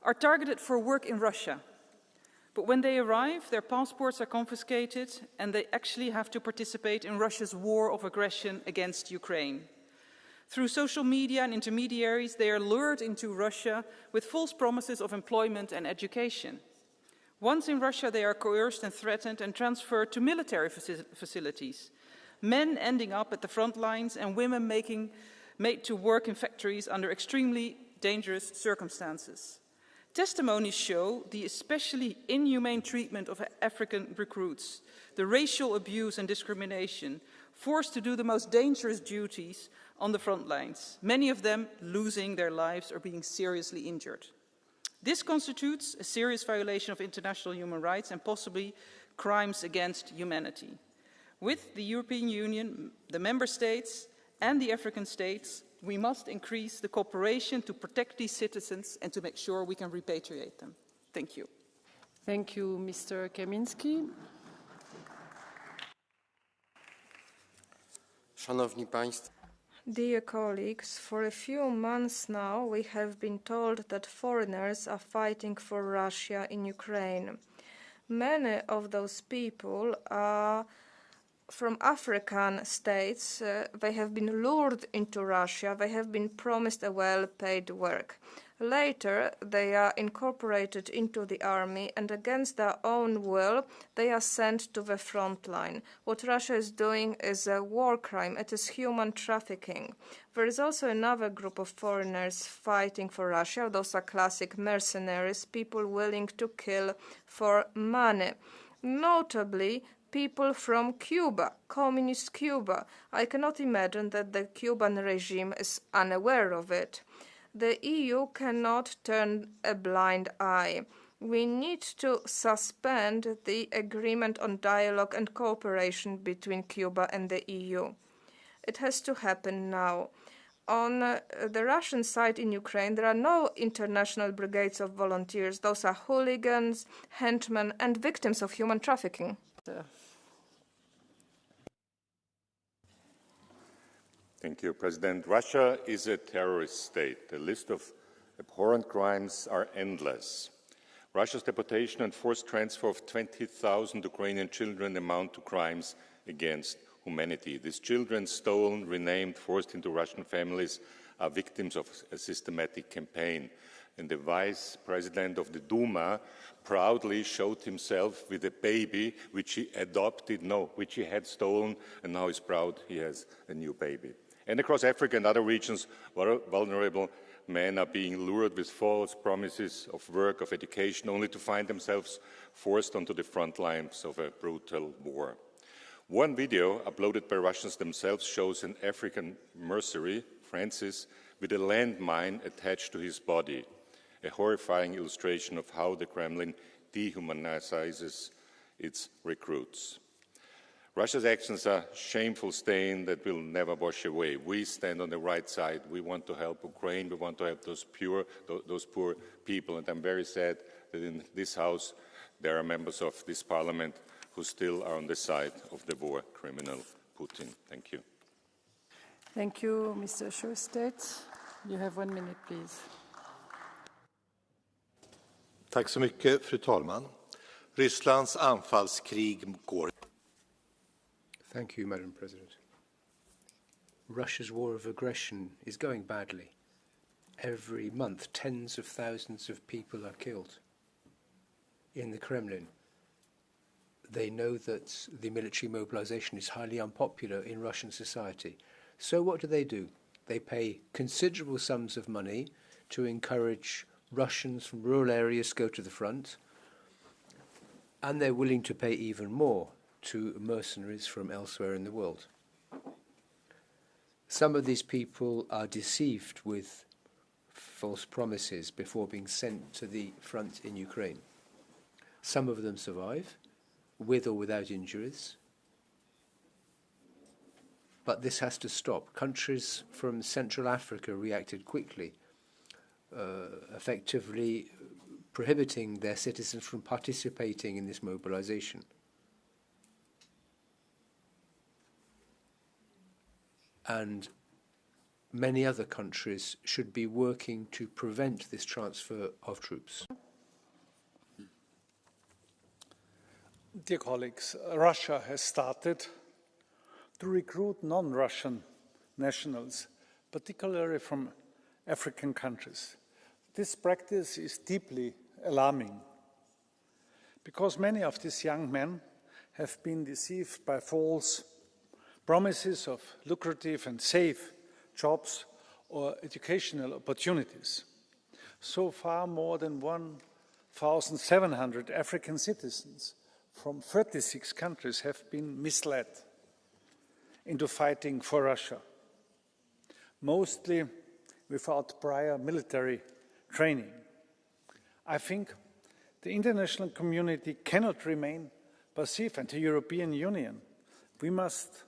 are targeted for work in Russia. But when they arrive, their passports are confiscated and they actually have to participate in Russia's war of aggression against Ukraine. Through social media and intermediaries, they are lured into Russia with false promises of employment and education. Once in Russia, they are coerced and threatened and transferred to military facilities, men ending up at the front lines and women made to work in factories under extremely dangerous circumstances. Testimonies show the especially inhumane treatment of African recruits, the racial abuse and discrimination, forced to do the most dangerous duties on the front lines, many of them losing their lives or being seriously injured. This constitutes a serious violation of international human rights and possibly crimes against humanity. With the European Union, the Member States and the African states, we must increase the cooperation to protect these citizens and to make sure we can repatriate them. Thank you. Thank you, Mr. Kamiński. Szanowni Państwo. Dear colleagues, for a few months now we have been told that foreigners are fighting for Russia in Ukraine. Many of those people are from African states. They have been lured into Russia. They have been promised a well-paid work. Later, they are incorporated into the army, and against their own will, they are sent to the front line. What Russia is doing is a war crime. It is human trafficking. There is also another group of foreigners fighting for Russia. Those are classic mercenaries, people willing to kill for money. Notably, people from Cuba, communist Cuba. I cannot imagine that the Cuban regime is unaware of it. The EU cannot turn a blind eye. We need to suspend the agreement on dialogue and cooperation between Cuba and the EU. It has to happen now. On the Russian side in Ukraine, there are no international brigades of volunteers. Those are hooligans, henchmen, and victims of human trafficking. Thank you, President. Russia is a terrorist state. The list of abhorrent crimes are endless. Russia's deportation and forced transfer of 20,000 Ukrainian children amount to crimes against humanity. These children, stolen, renamed, forced into Russian families, are victims of a systematic campaign. And the vice president of the Duma proudly showed himself with a baby which he which he had stolen, and now he's proud he has a new baby. And across Africa and other regions, vulnerable men are being lured with false promises of work, of education, only to find themselves forced onto the front lines of a brutal war. One video uploaded by Russians themselves shows an African mercenary, Francis, with a landmine attached to his body, a horrifying illustration of how the Kremlin dehumanizes its recruits. Russia's actions are a shameful stain that will never wash away. We stand on the right side. We want to help Ukraine. We want to help those poor people. And I'm very sad that in this House there are members of this Parliament who still are on the side of the war criminal Putin. Thank you. Thank you, Mr. Sjöstedt. You have 1 minute, please. Tack så mycket, fru talman. Rysslands anfallskrig går. Thank you, Madam President. Russia's war of aggression is going badly. Every month, tens of thousands of people are killed in the Kremlin. They know that the military mobilization is highly unpopular in Russian society. So what do? They pay considerable sums of money to encourage Russians from rural areas to go to the front, and they're willing to pay even more to mercenaries from elsewhere in the world. Some of these people are deceived with false promises before being sent to the front in Ukraine. Some of them survive, with or without injuries. But this has to stop. Countries from Central Africa reacted quickly, effectively prohibiting their citizens from participating in this mobilization. And many other countries should be working to prevent this transfer of troops. Dear colleagues, Russia has started to recruit non-Russian nationals, particularly from African countries. This practice is deeply alarming because many of these young men have been deceived by false promises of lucrative and safe jobs or educational opportunities. So far, more than 1,700 African citizens from 36 countries have been misled into fighting for Russia, mostly without prior military training. I think the international community cannot remain passive, and the European Union. We must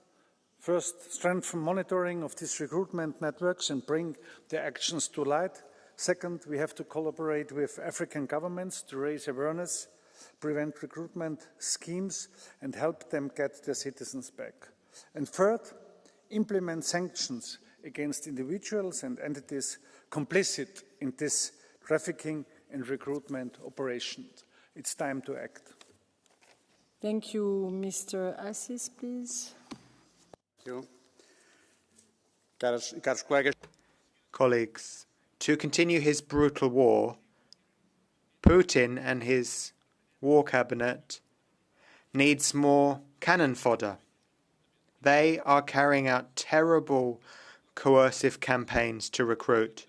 first strengthen monitoring of these recruitment networks and bring their actions to light. Second, we have to collaborate with African governments to raise awareness, prevent recruitment schemes, and help them get their citizens back. And third, implement sanctions against individuals and entities complicit in this trafficking and recruitment operations. It's time to act. Thank you. Mr. Assis, please. Thank you. Colleagues, to continue his brutal war, Putin and his war cabinet needs more cannon fodder. They are carrying out terrible coercive campaigns to recruit.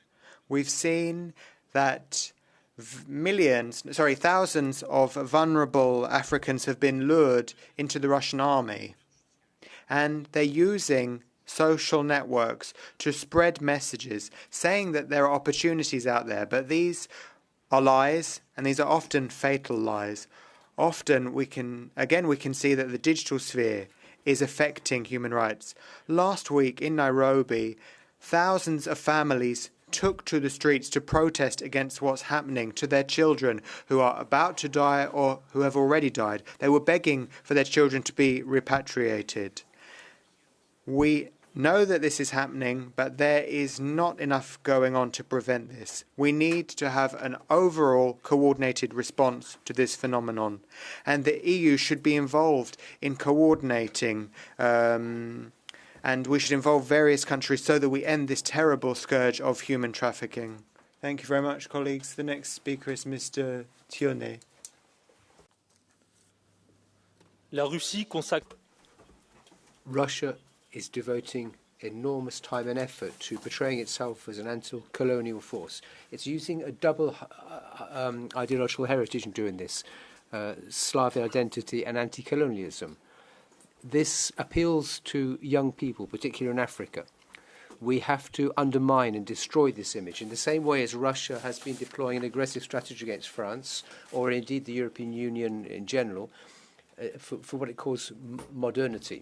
We've seen that thousands of vulnerable Africans have been lured into the Russian army, and they're using social networks to spread messages saying that there are opportunities out there, but these are lies, and these are often fatal lies. Often we can see that the digital sphere is affecting human rights. Last week in Nairobi, thousands of families took to the streets to protest against what's happening to their children who are about to die or who have already died. They were begging for their children to be repatriated. We know that this is happening, but there is not enough going on to prevent this. We need to have an overall coordinated response to this phenomenon, and the EU should be involved in coordinating and we should involve various countries so that we end this terrible scourge of human trafficking. Thank you very much, colleagues. The next speaker is Mr. Thionnet. Russia is devoting enormous time and effort to portraying itself as an anti-colonial force. It's using a double ideological heritage in doing this, Slavic identity and anti-colonialism. This appeals to young people, particularly in Africa. We have to undermine and destroy this image in the same way as Russia has been deploying an aggressive strategy against France, or indeed the European Union in general, for what it calls modernity.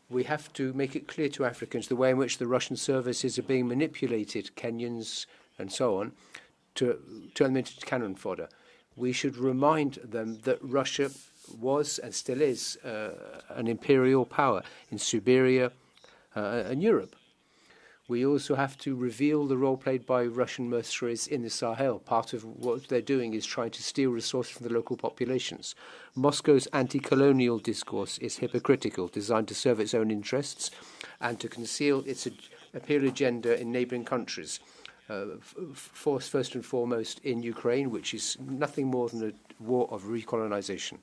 We have to make it clear to Africans the way in which the Russian services are being manipulated, Kenyans and so on, to turn them into cannon fodder. We should remind them that Russia was and still is an imperial power in Siberia and Europe. We also have to reveal the role played by Russian mercenaries in the Sahel. Part of what they're doing is trying to steal resources from the local populations. Moscow's anti-colonial discourse is hypocritical, designed to serve its own interests and to conceal its imperial agenda in neighbouring countries. First and foremost in Ukraine, which is nothing more than a war of recolonization.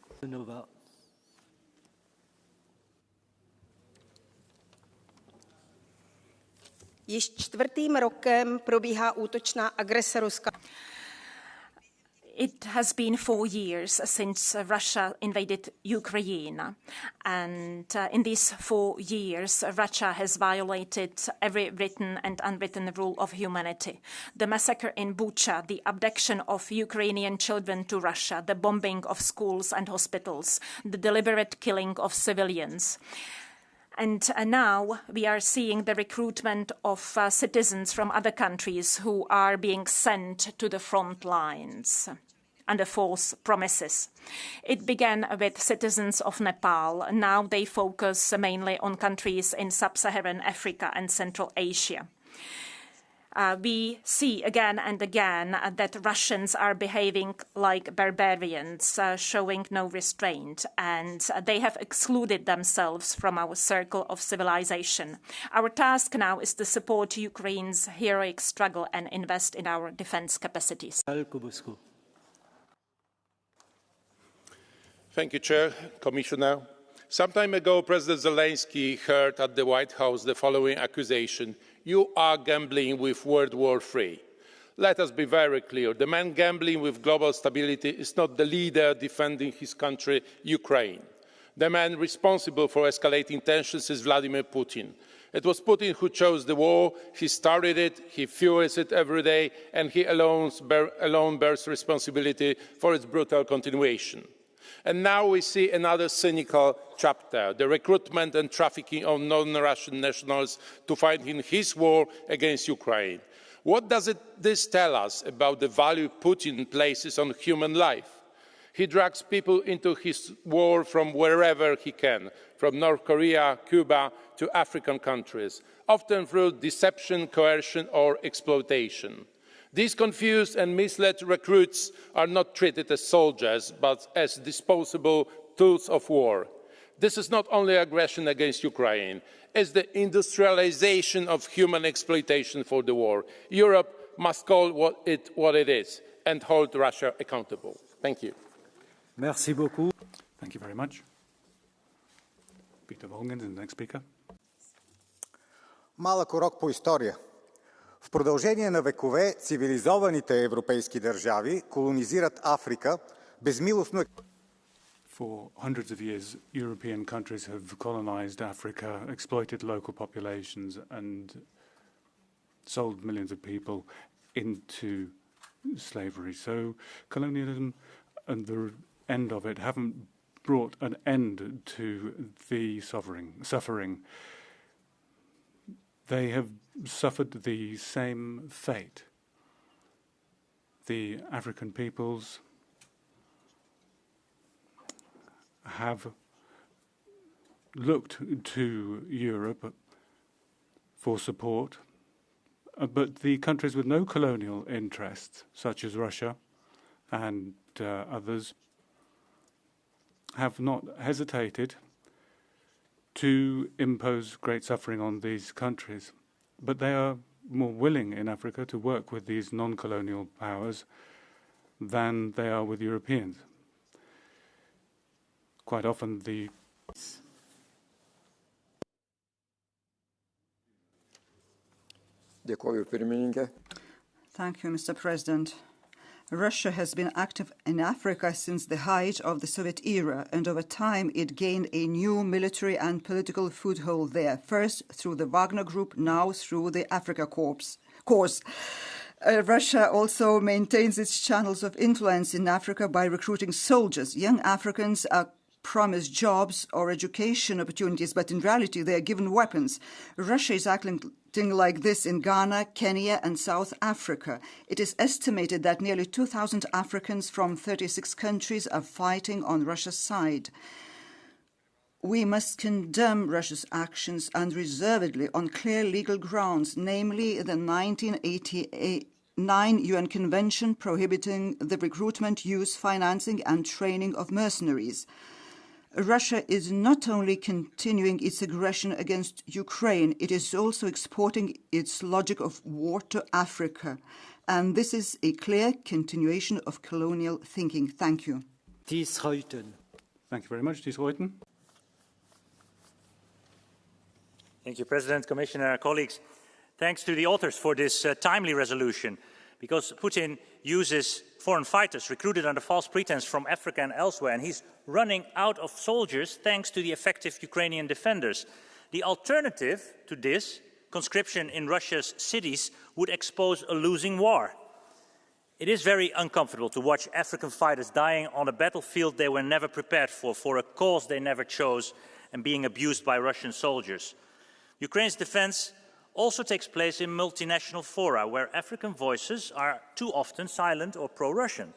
Již čtvrtým rokem probíhá útočná agrese Ruska. It has been 4 years since Russia invaded Ukraine, and in these 4 years, Russia has violated every written and unwritten rule of humanity. The massacre in Bucha, the abduction of Ukrainian children to Russia, the bombing of schools and hospitals, the deliberate killing of civilians. And now we are seeing the recruitment of citizens from other countries who are being sent to the front lines. under false promises. It began with citizens of Nepal. Now they focus mainly on countries in sub-Saharan Africa and Central Asia. We see again and again that Russians are behaving like barbarians, showing no restraint, and they have excluded themselves from our circle of civilization. Our task now is to support Ukraine's heroic struggle and invest in our defense capacities. Thank you, Chair, Commissioner. Some time ago, President Zelensky heard at the White House the following accusation: "You are gambling with World War III." Let us be very clear. The man gambling with global stability is not the leader defending his country, Ukraine. The man responsible for escalating tensions is Vladimir Putin. It was Putin who chose the war. He started it, he fuels it every day, and he alone bears responsibility for its brutal continuation. And now we see another cynical chapter, the recruitment and trafficking of non-Russian nationals to fight in his war against Ukraine. What does this tell us about the value Putin places on human life? He drags people into his war from wherever he can, from North Korea, Cuba to African countries, often through deception, coercion or exploitation. These confused and misled recruits are not treated as soldiers, but as disposable tools of war. This is not only aggression against Ukraine, it's the industrialization of human exploitation for the war. Europe must call what it is and hold Russia accountable. Thank you. Merci beaucoup. Thank you very much. Peter Volgen is the next speaker. Малък урок по история. В продължение на векове цивилизованите европейски държави колонизират Африка безмилостно. For hundreds of years, European countries have colonized Africa, exploited local populations, and sold millions of people into slavery. So colonialism and the end of it haven't brought an end to the suffering. They have suffered the same fate. The African peoples have looked to Europe for support, but the countries with no colonial interests, such as Russia and others, have not hesitated to impose great suffering on these countries. But they are more willing in Africa to work with these non-colonial powers than they are with Europeans. Quite often the... Thank you, Mr. President. Russia has been active in Africa since the height of the Soviet era, and over time it gained a new military and political foothold there, first through the Wagner Group, now through the Africa Corps. Russia also maintains its channels of influence in Africa by recruiting soldiers. Young Africans are promised jobs or education opportunities, but in reality they are given weapons. Russia is acting like this in Ghana, Kenya and South Africa. It is estimated that nearly 2,000 Africans from 36 countries are fighting on Russia's side. We must condemn Russia's actions unreservedly on clear legal grounds, namely the 1989 UN Convention prohibiting the recruitment, use, financing and training of mercenaries. Russia is not only continuing its aggression against Ukraine, it is also exporting its logic of war to Africa. And this is a clear continuation of colonial thinking. Thank you. Thank you very much. Thies Reuten. Thank you, President, Commissioner, colleagues. Thanks to the authors for this timely resolution, because Putin uses foreign fighters recruited under false pretense from Africa and elsewhere, and he's running out of soldiers thanks to the effective Ukrainian defenders. The alternative to this, conscription in Russia's cities, would expose a losing war. It is very uncomfortable to watch African fighters dying on a battlefield they were never prepared for a cause they never chose, and being abused by Russian soldiers. Ukraine's defense also takes place in multinational fora, where African voices are too often silent or pro-Russian.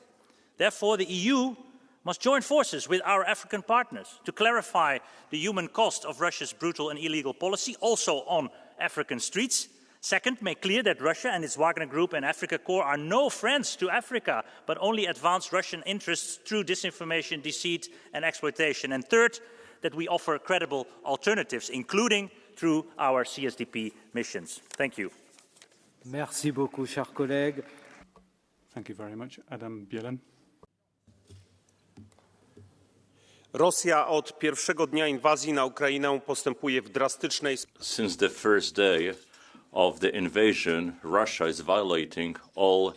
Therefore, the EU must join forces with our African partners to clarify the human cost of Russia's brutal and illegal policy, also on African streets. Second, make clear that Russia and its Wagner Group and Africa Corps are no friends to Africa, but only advance Russian interests through disinformation, deceit and exploitation. And third, that we offer credible alternatives, including through our CSDP missions. Thank you. Merci beaucoup, cher collègue. Thank you very much. Adam Bielan. Rosja od pierwszego dnia inwazji na Ukrainę postępuje w drastycznej... Since the first day of the invasion, Russia is violating all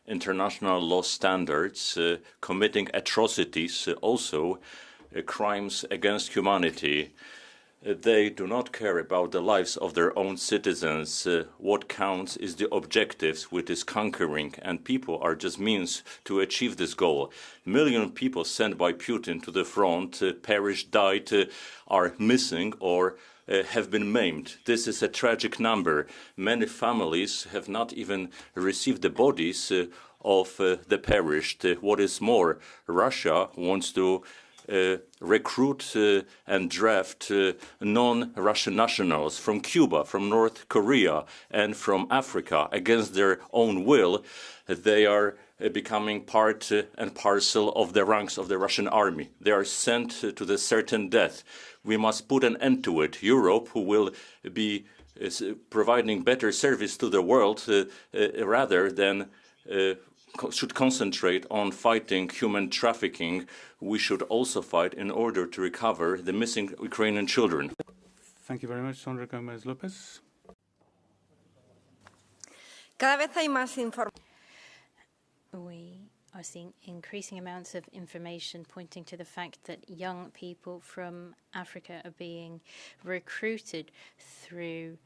international law standards, committing atrocities, also crimes against humanity. They do not care about the lives of their own citizens. What counts is the objectives, which is conquering, and people are just means to achieve this goal. Million people sent by Putin to the front, perished, died, are missing or have been maimed. This is a tragic number. Many families have not even received the bodies of the perished. What is more, Russia wants to recruit and draft non-Russian nationals from Cuba, from North Korea, and from Africa against their own will. They are becoming part and parcel of the ranks of the Russian army. They are sent to the certain death. We must put an end to it. Europe, who will be providing better service to the world rather than should concentrate on fighting human trafficking. We should also fight in order to recover the missing Ukrainian children. Thank you very much, Sandra Gomez-Lopez. We are seeing increasing amounts of information pointing to the fact that young people from Africa are being recruited through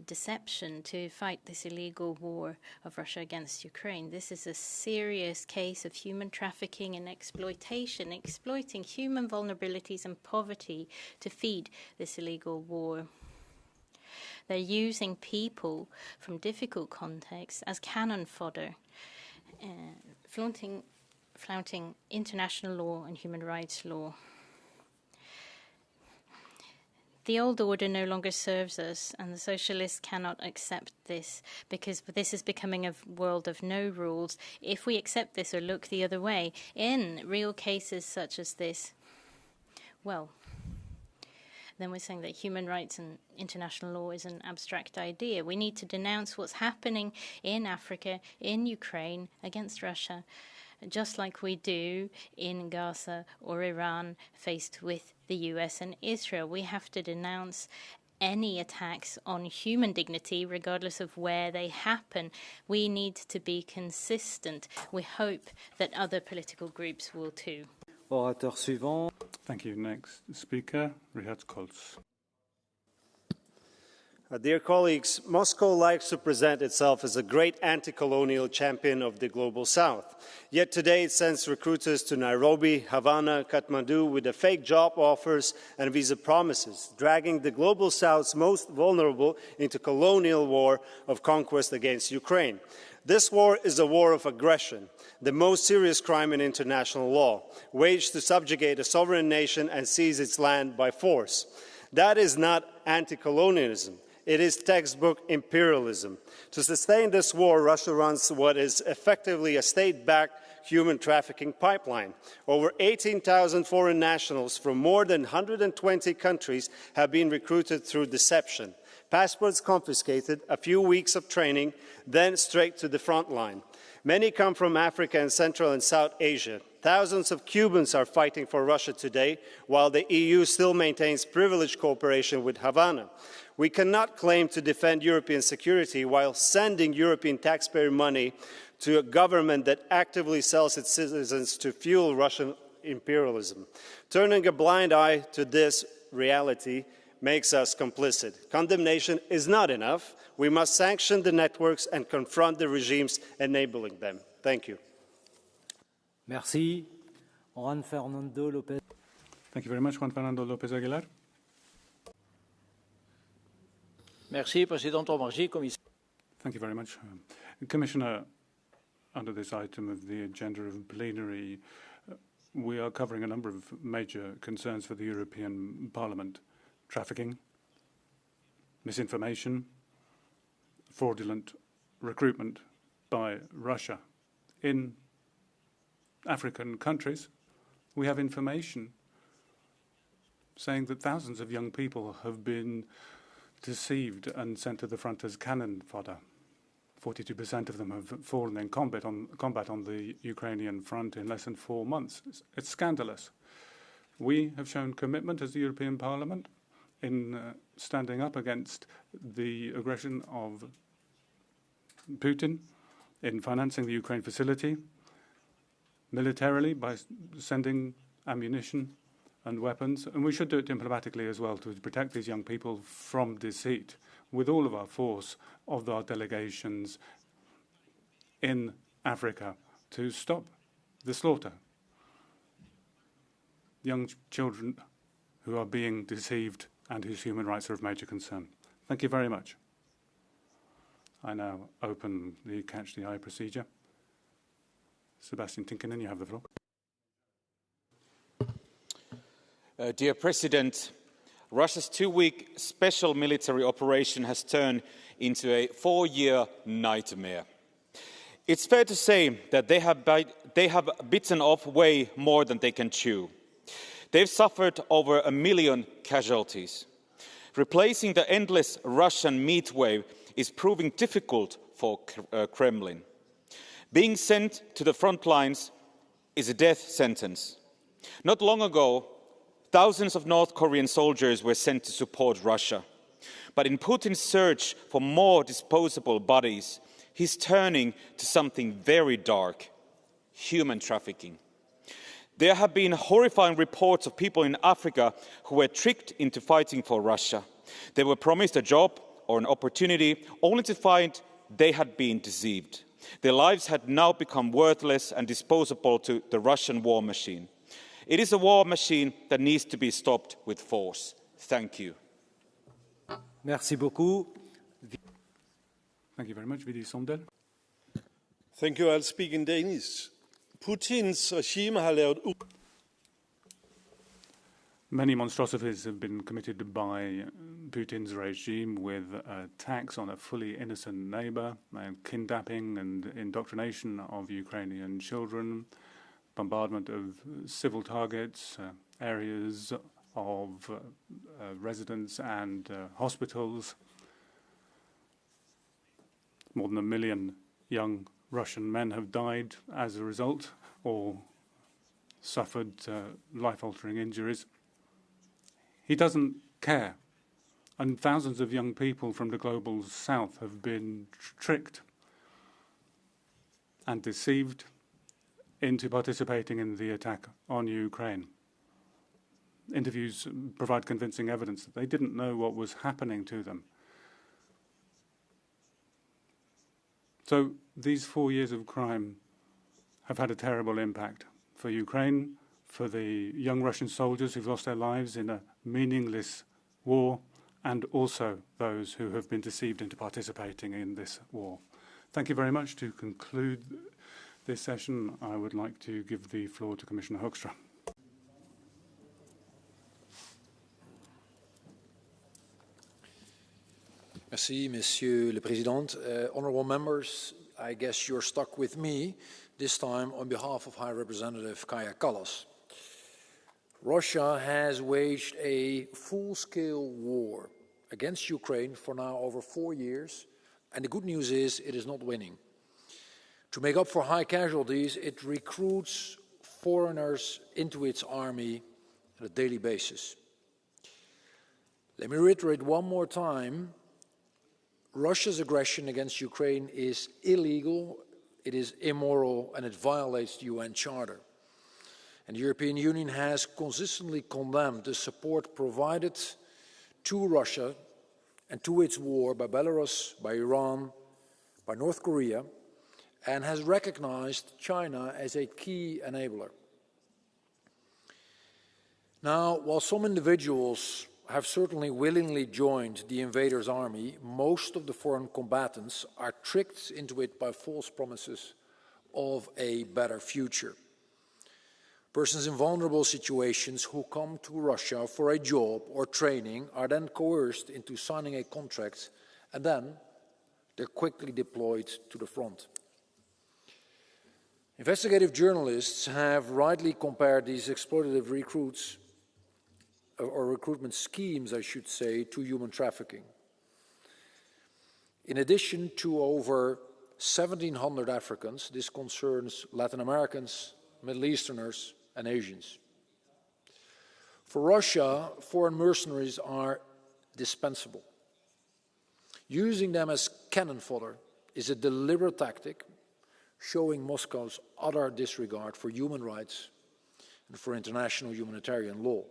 deception to fight this illegal war of Russia against Ukraine. This is a serious case of human trafficking and exploitation, exploiting human vulnerabilities and poverty to feed this illegal war. They're using people from difficult contexts as cannon fodder, flaunting international law and human rights law. The old order no longer serves us, and the socialists cannot accept this, because this is becoming a world of no rules. If we accept this or look the other way, in real cases such as this, well, then we're saying that human rights and international law is an abstract idea. We need to denounce what's happening in Africa, in Ukraine, against Russia, just like we do in Gaza or Iran, faced with the US and Israel. We have to denounce any attacks on human dignity, regardless of where they happen. We need to be consistent. We hope that other political groups will too. Orateur suivant. Thank you. Next speaker, Rihad Kolz. Dear colleagues, Moscow likes to present itself as a great anti-colonial champion of the global south. Yet today it sends recruiters to Nairobi, Havana, Kathmandu with the fake job offers and visa promises, dragging the global south's most vulnerable into colonial war of conquest against Ukraine. This war is a war of aggression, the most serious crime in international law, waged to subjugate a sovereign nation and seize its land by force. That is not anti-colonialism. It is textbook imperialism. To sustain this war, Russia runs what is effectively a state-backed human trafficking pipeline. Over 18,000 foreign nationals from more than 120 countries have been recruited through deception. Passports confiscated, a few weeks of training, then straight to the front line. Many come from Africa and Central and South Asia. Thousands of Cubans are fighting for Russia today, while the EU still maintains privileged cooperation with Havana. We cannot claim to defend European security while sending European taxpayer money to a government that actively sells its citizens to fuel Russian imperialism. Turning a blind eye to this reality makes us complicit. Condemnation is not enough. We must sanction the networks and confront the regimes enabling them. Thank you. Merci. Juan Fernando Lopez. Thank you very much, Juan Fernando Lopez Aguilar. Merci, President Omarjee, Commissaire. Thank you very much. Commissioner, under this item of the agenda of plenary, we are covering a number of major concerns for the European Parliament: trafficking, misinformation, fraudulent recruitment by Russia. In African countries, we have information saying that thousands of young people have been deceived and sent to the front as cannon fodder. 42% of them have fallen in combat on the Ukrainian front in less than 4 months. It's scandalous. We have shown commitment as the European Parliament in standing up against the aggression of Putin, in financing the Ukraine facility militarily by sending ammunition and weapons, and we should do it diplomatically as well to protect these young people from deceit with all of our force of our delegations in Africa to stop the slaughter. Young children who are being deceived and whose human rights are of major concern. Thank you very much. I now open the Catch the Eye procedure. Sebastian Tinkinen, you have the floor. Dear President, Russia's 2-week special military operation has turned into a 4-year nightmare. It's fair to say that they have bitten off way more than they can chew. They've suffered over 1 million casualties. Replacing the endless Russian meat wave is proving difficult for Kremlin. Being sent to the front lines is a death sentence. Not long ago, thousands of North Korean soldiers were sent to support Russia. But in Putin's search for more disposable bodies, he's turning to something very dark: human trafficking. There have been horrifying reports of people in Africa who were tricked into fighting for Russia. They were promised a job or an opportunity, only to find they had been deceived. Their lives had now become worthless and disposable to the Russian war machine. It is a war machine that needs to be stopped with force. Thank you. Merci beaucoup. Thank you very much. Vidi Sondel. Thank you. I'll speak in Danish. Putins regime har lavet Many monstrosities have been committed by Putin's regime, with attacks on a fully innocent neighbor, kidnapping and indoctrination of Ukrainian children, bombardment of civil targets, areas of residence and hospitals. More than 1 million young Russian men have died as a result or suffered life-altering injuries. He doesn't care. And thousands of young people from the global south have been tricked and deceived into participating in the attack on Ukraine. Interviews provide convincing evidence that they didn't know what was happening to them. So these 4 years of crime have had a terrible impact for Ukraine, for the young Russian soldiers who've lost their lives in a meaningless war, and also those who have been deceived into participating in this war. Thank you very much. To conclude this session, I would like to give the floor to Commissioner Hoekstra. Merci, Monsieur le Président. Honourable members, I guess you're stuck with me, this time on behalf of High Representative Kaja Kallas. Russia has waged a full-scale war against Ukraine for now over 4 years, and the good news is it is not winning. To make up for high casualties, it recruits foreigners into its army on a daily basis. Let me reiterate one more time: Russia's aggression against Ukraine is illegal, it is immoral, and it violates the UN Charter. And the European Union has consistently condemned the support provided to Russia and to its war by Belarus, by Iran, by North Korea, and has recognized China as a key enabler. Now, while some individuals have certainly willingly joined the invader's army, most of the foreign combatants are tricked into it by false promises of a better future. Persons in vulnerable situations who come to Russia for a job or training are then coerced into signing a contract, and then they're quickly deployed to the front. Investigative journalists have rightly compared these exploitative recruits, or recruitment schemes, I should say, to human trafficking. In addition to over 1,700 Africans, this concerns Latin Americans, Middle Easterners, and Asians. For Russia, foreign mercenaries are dispensable. Using them as cannon fodder is a deliberate tactic, showing Moscow's utter disregard for human rights and for international humanitarian law.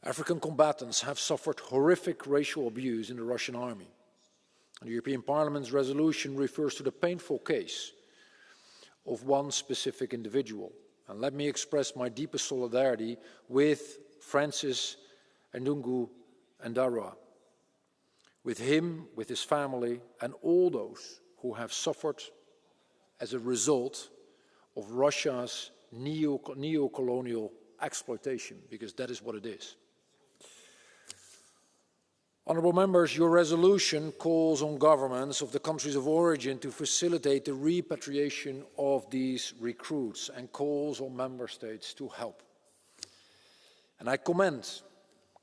African combatants have suffered horrific racial abuse in the Russian army. The European Parliament's resolution refers to the painful case of one specific individual. And let me express my deepest solidarity with Francis Ndungu Ndarua, with him, with his family, and all those who have suffered as a result of Russia's neo-colonial exploitation, because that is what it is. Honourable members, your resolution calls on governments of the countries of origin to facilitate the repatriation of these recruits and calls on member states to help. And I commend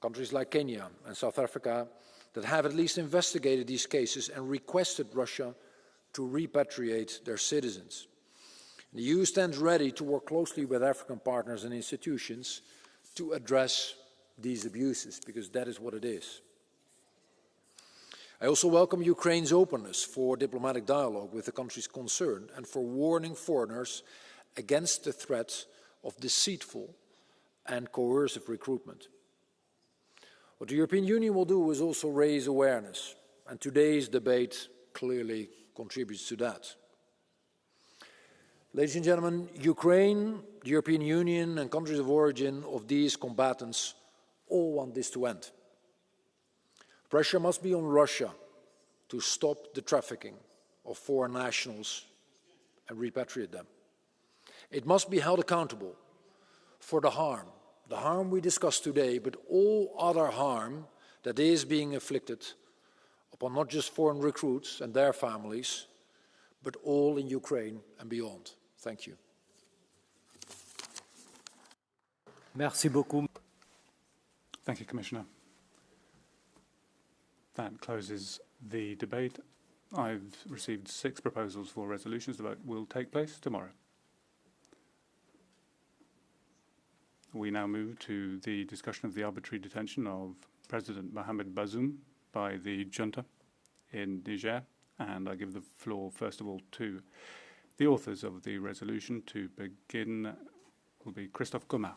countries like Kenya and South Africa that have at least investigated these cases and requested Russia to repatriate their citizens. The EU stands ready to work closely with African partners and institutions to address these abuses, because that is what it is. I also welcome Ukraine's openness for diplomatic dialogue with the countries concerned and for warning foreigners against the threat of deceitful and coercive recruitment. What the European Union will do is also raise awareness, and today's debate clearly contributes to that. Ladies and gentlemen, Ukraine, the European Union, and countries of origin of these combatants all want this to end. Pressure must be on Russia to stop the trafficking of foreign nationals and repatriate them. It must be held accountable for the harm we discussed today, but all other harm that is being inflicted upon not just foreign recruits and their families, but all in Ukraine and beyond. Thank you. Merci beaucoup. Thank you, Commissioner. That closes the debate. I've received 6 proposals for resolutions. The vote will take place tomorrow. We now move to the discussion of the arbitrary detention of President Mohamed Bazoum by the junta in Niger. And I give the floor, first of all, to the authors of the resolution. To begin will be Christophe Commun.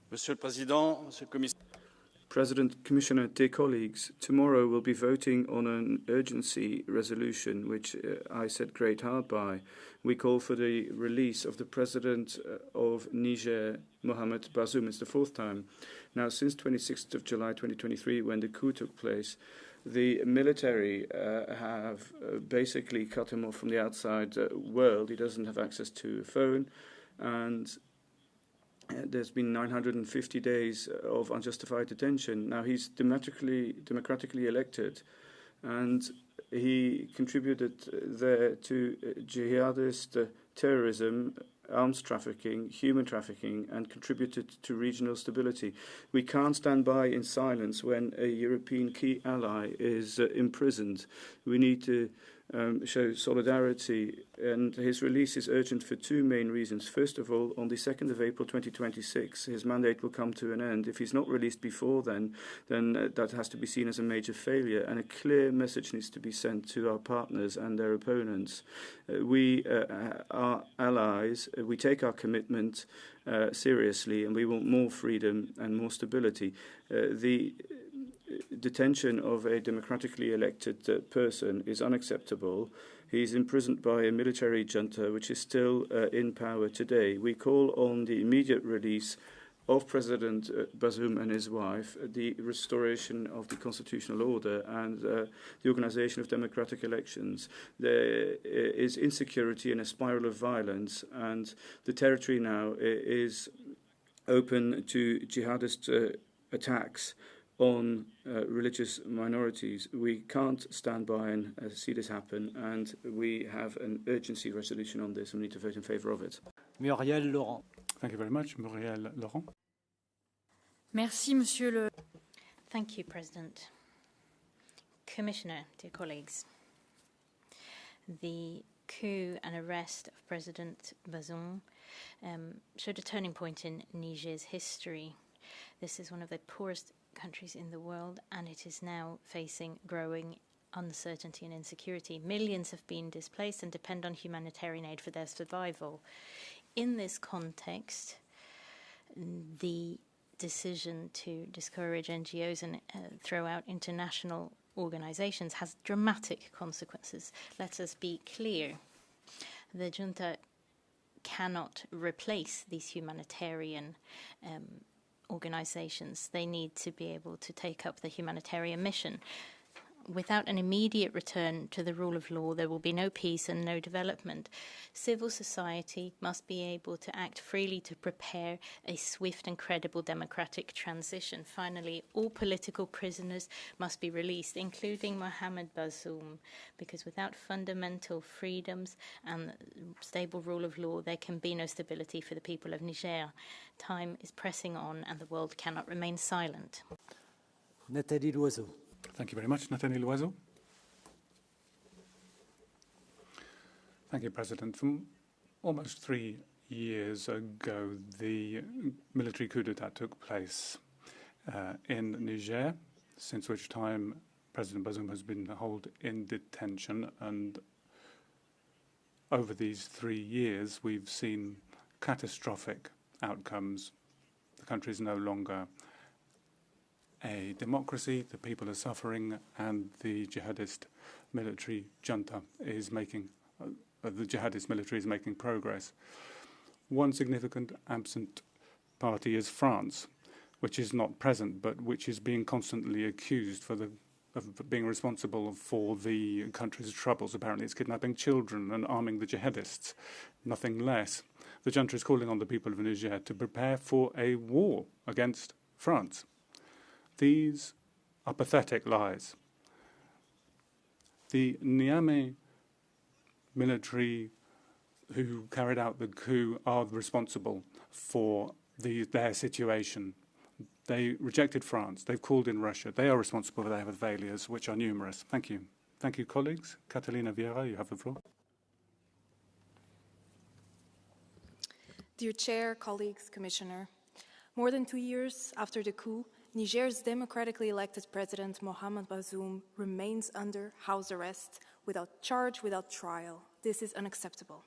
Monsieur le Président, Monsieur le Commissaire. President, Commissioner, dear colleagues, tomorrow we'll be voting on an urgency resolution which I set great heart by. We call for the release of the President of Niger, Mohamed Bazoum. It's the 4th time. Now, since 26th of July 2023, when the coup took place, the military have basically cut him off from the outside world. He doesn't have access to a phone, and there's been 950 days of unjustified detention. Now, he's democratically elected, and he contributed there to jihadist terrorism, arms trafficking, human trafficking, and contributed to regional stability. We can't stand by in silence when a European key ally is imprisoned. We need to show solidarity, and his release is urgent for 2 main reasons. First of all, on the 2nd of April 2026, his mandate will come to an end. If he's not released before then that has to be seen as a major failure, and a clear message needs to be sent to our partners and their opponents. We are allies, we take our commitment seriously, and we want more freedom and more stability. The detention of a democratically elected person is unacceptable. He's imprisoned by a military junta which is still in power today. We call on the immediate release of President Bazoum and his wife, the restoration of the constitutional order and the organization of democratic elections. There is insecurity and a spiral of violence, and the territory now is open to jihadist attacks on religious minorities. We can't stand by and see this happen, and we have an urgency resolution on this, and we need to vote in favour of it. Muriel Laurent. Thank you very much. Muriel Laurent. Merci, Monsieur le... Thank you, President. Commissioner, dear colleagues. The coup and arrest of President Bazoum showed a turning point in Niger's history. This is one of the poorest countries in the world, and it is now facing growing uncertainty and insecurity. Millions have been displaced and depend on humanitarian aid for their survival. In this context, the decision to discourage NGOs and throw out international organizations has dramatic consequences. Let us be clear. The junta cannot replace these humanitarian organizations. They need to be able to take up the humanitarian mission. Without an immediate return to the rule of law, there will be no peace and no development. Civil society must be able to act freely to prepare a swift and credible democratic transition. Finally, all political prisoners must be released, including Mohamed Bazoum, because without fundamental freedoms and stable rule of law, there can be no stability for the people of Niger. Time is pressing on, and the world cannot remain silent. Nathalie Loiseau. Thank you very much. Nathalie Loiseau. Thank you, President. From almost 3 years ago, the military coup d'etat took place in Niger, since which time President Bazoum has been held in detention. And over these 3 years, we've seen catastrophic outcomes. The country is no longer a democracy, the people are suffering, and the jihadist military junta is making, the jihadist military is making progress. One significant absent party is France, which is not present, but which is being constantly accused of being responsible for the country's troubles. Apparently it's kidnapping children and arming the jihadists, nothing less. The junta is calling on the people of Niger to prepare for a war against France. These are pathetic lies. The Niamey military who carried out the coup are responsible for their situation. They rejected France. They've called in Russia. They are responsible for their failures, which are numerous. Thank you. Thank you, colleagues. Catalina Vieira, you have the floor. Dear Chair, colleagues, Commissioner, more than 2 years after the coup, Niger's democratically elected President Mohamed Bazoum remains under house arrest without charge, without trial. This is unacceptable.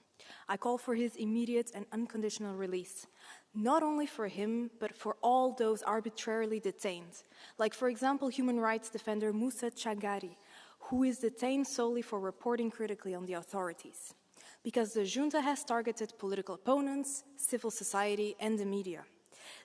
I call for his immediate and unconditional release, not only for him, but for all those arbitrarily detained, like, for example, human rights defender Moussa Chagari, who is detained solely for reporting critically on the authorities, because the junta has targeted political opponents, civil society, and the media.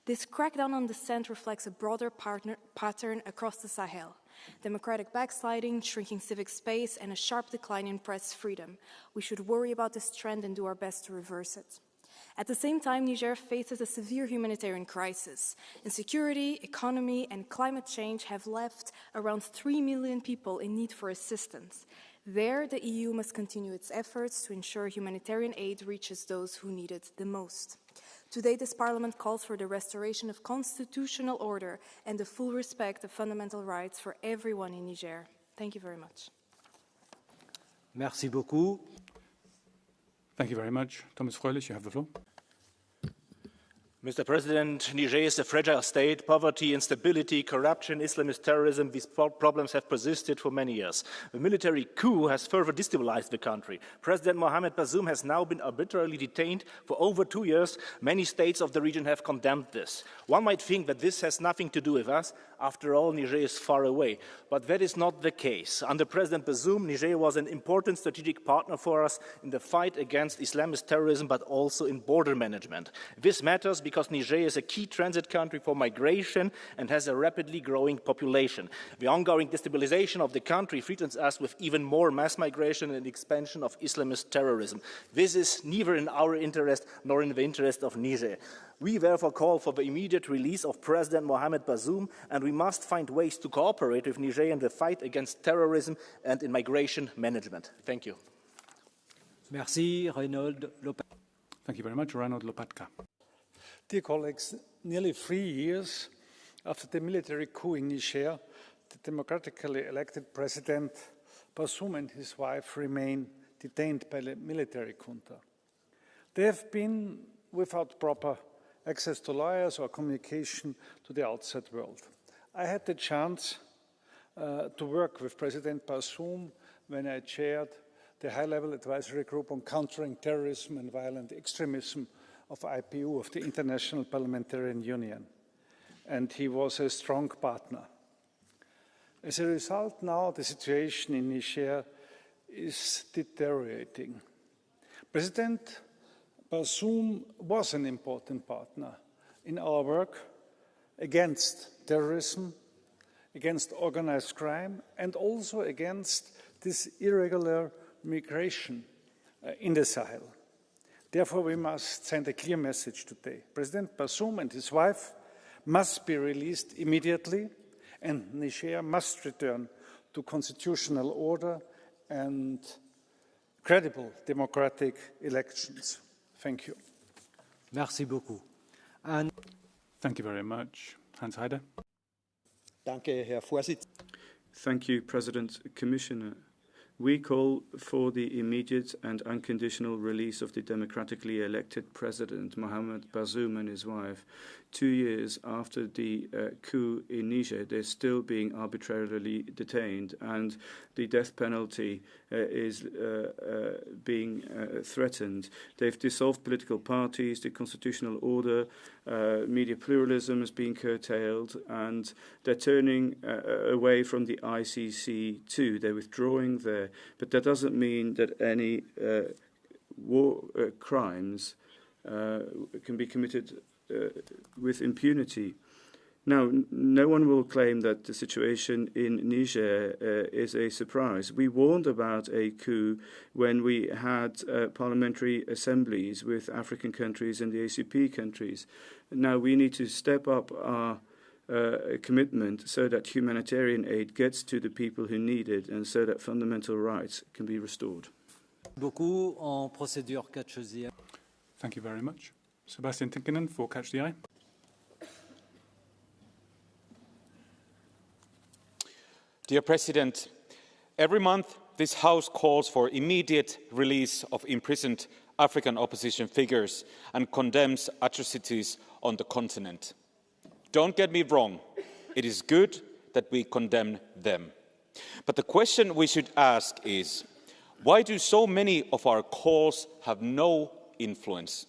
This crackdown on dissent reflects a broader pattern across the Sahel: democratic backsliding, shrinking civic space, and a sharp decline in press freedom. We should worry about this trend and do our best to reverse it. At the same time, Niger faces a severe humanitarian crisis. Insecurity, economy, and climate change have left around 3 million people in need for assistance. There, the EU must continue its efforts to ensure humanitarian aid reaches those who need it the most. Today, this Parliament calls for the restoration of constitutional order and the full respect of fundamental rights for everyone in Niger. Thank you very much. Merci beaucoup. Thank you very much. Thomas Fröhlich, you have the floor. Mr. President, Niger is a fragile state. Poverty, instability, corruption, Islamist terrorism, these problems have persisted for many years. The military coup has further destabilized the country. President Mohamed Bazoum has now been arbitrarily detained for over 2 years. Many states of the region have condemned this. One might think that this has nothing to do with us. After all, Niger is far away. But that is not the case. Under President Bazoum, Niger was an important strategic partner for us in the fight against Islamist terrorism, but also in border management. This matters because Niger is a key transit country for migration and has a rapidly growing population. The ongoing destabilization of the country threatens us with even more mass migration and expansion of Islamist terrorism. This is neither in our interest nor in the interest of Niger. We therefore call for the immediate release of President Mohamed Bazoum, and we must find ways to cooperate with Niger in the fight against terrorism and in migration management. Thank you. Merci, Reynold Lopatka. Thank you very much, Reynold Lopatka. Dear colleagues, nearly 3 years after the military coup in Niger, the democratically elected President Bazoum and his wife remain detained by the military junta. They have been without proper access to lawyers or communication to the outside world. I had the chance to work with President Bazoum when I chaired the high-level advisory group on countering terrorism and violent extremism of IPU, of the International Parliamentarian Union, and he was a strong partner. As a result, now the situation in Niger is deteriorating. President Bazoum was an important partner in our work against terrorism, against organized crime, and also against this irregular migration in the Sahel. Therefore, we must send a clear message today. President Bazoum and his wife must be released immediately, and Niger must return to constitutional order and credible democratic elections. Thank you. Merci beaucoup. Thank you very much. Hans Heider. Danke, Herr Vorsitzender. Thank you, President. Commissioner. We call for the immediate and unconditional release of the democratically elected President Mohamed Bazoum and his wife. 2 years after the coup in Niger, they're still being arbitrarily detained, and the death penalty is being threatened. They've dissolved political parties, the constitutional order, media pluralism is being curtailed, and they're turning away from the ICC too. They're withdrawing there. But that doesn't mean that any war crimes can be committed with impunity. Now, no one will claim that the situation in Niger is a surprise. We warned about a coup when we had parliamentary assemblies with African countries and the ACP countries. Now we need to step up our commitment so that humanitarian aid gets to the people who need it and so that fundamental rights can be restored. Thank you very much. Sebastian Tinkinen for Catch the Eye. Dear President, every month this House calls for immediate release of imprisoned African opposition figures and condemns atrocities on the continent. Don't get me wrong, it is good that we condemn them. But the question we should ask is, why do so many of our calls have no influence?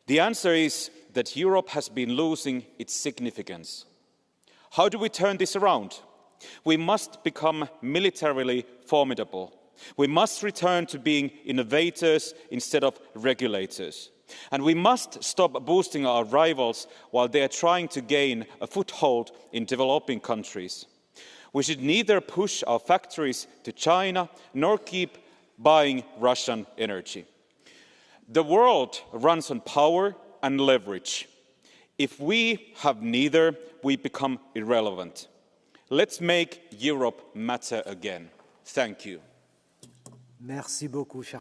The answer is that Europe has been losing its significance. How do we turn this around? We must become militarily formidable. We must return to being innovators instead of regulators. And we must stop boosting our rivals while they are trying to gain a foothold in developing countries. We should neither push our factories to China nor keep buying Russian energy. The world runs on power and leverage. If we have neither, we become irrelevant. Let's make Europe matter again. Thank you. Merci beaucoup, cher.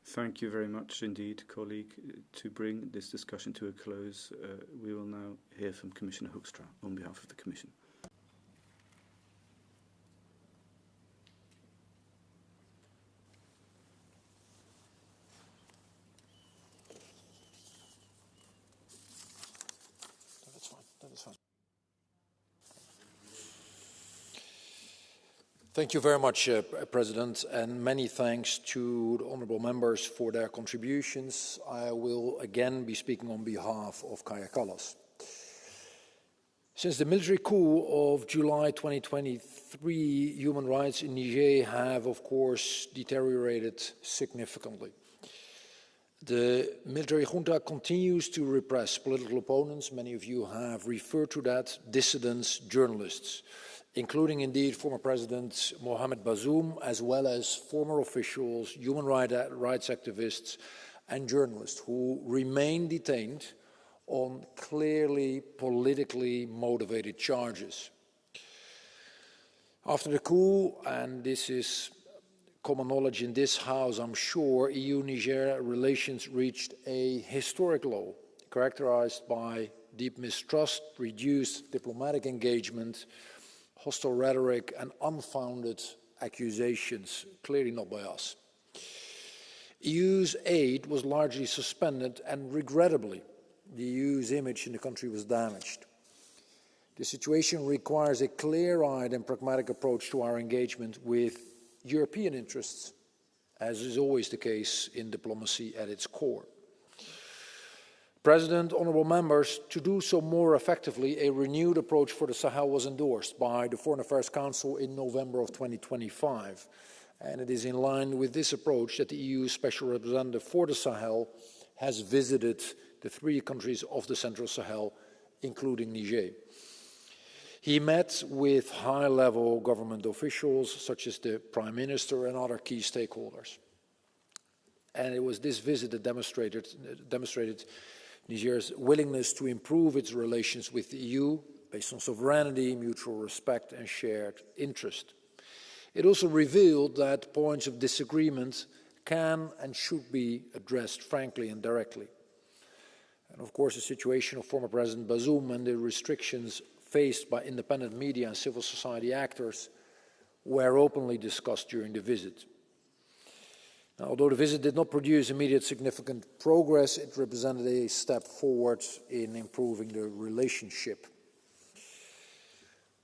Thank you very much indeed, colleague. To bring this discussion to a close, we will now hear from Commissioner Hoekstra on behalf of the Commission. That's fine. Thank you very much, President, and many thanks to the honourable members for their contributions. I will again be speaking on behalf of Kaja Kallas. Since the military coup of July 2023, human rights in Niger have, of course, deteriorated significantly. The military junta continues to repress political opponents. Many of you have referred to that, dissidents, journalists, including indeed former President Mohamed Bazoum, as well as former officials, human rights activists, and journalists who remain detained on clearly politically motivated charges. After the coup, and this is common knowledge in this House, I'm sure, EU-Niger relations reached a historic low, characterized by deep mistrust, reduced diplomatic engagement, hostile rhetoric, and unfounded accusations, clearly not by us. EU's aid was largely suspended, and regrettably, the EU's image in the country was damaged. The situation requires a clear-eyed and pragmatic approach to our engagement with European interests, as is always the case in diplomacy at its core. President, honourable members, to do so more effectively, a renewed approach for the Sahel was endorsed by the Foreign Affairs Council in November of 2025. And it is in line with this approach that the EU Special Representative for the Sahel has visited the 3 countries of the Central Sahel, including Niger. He met with high-level government officials, such as the Prime Minister and other key stakeholders. And it was this visit that demonstrated Niger's willingness to improve its relations with the EU based on sovereignty, mutual respect, and shared interest. It also revealed that points of disagreement can and should be addressed frankly and directly. And of course, the situation of former President Bazoum and the restrictions faced by independent media and civil society actors were openly discussed during the visit. Now, although the visit did not produce immediate significant progress, it represented a step forward in improving the relationship.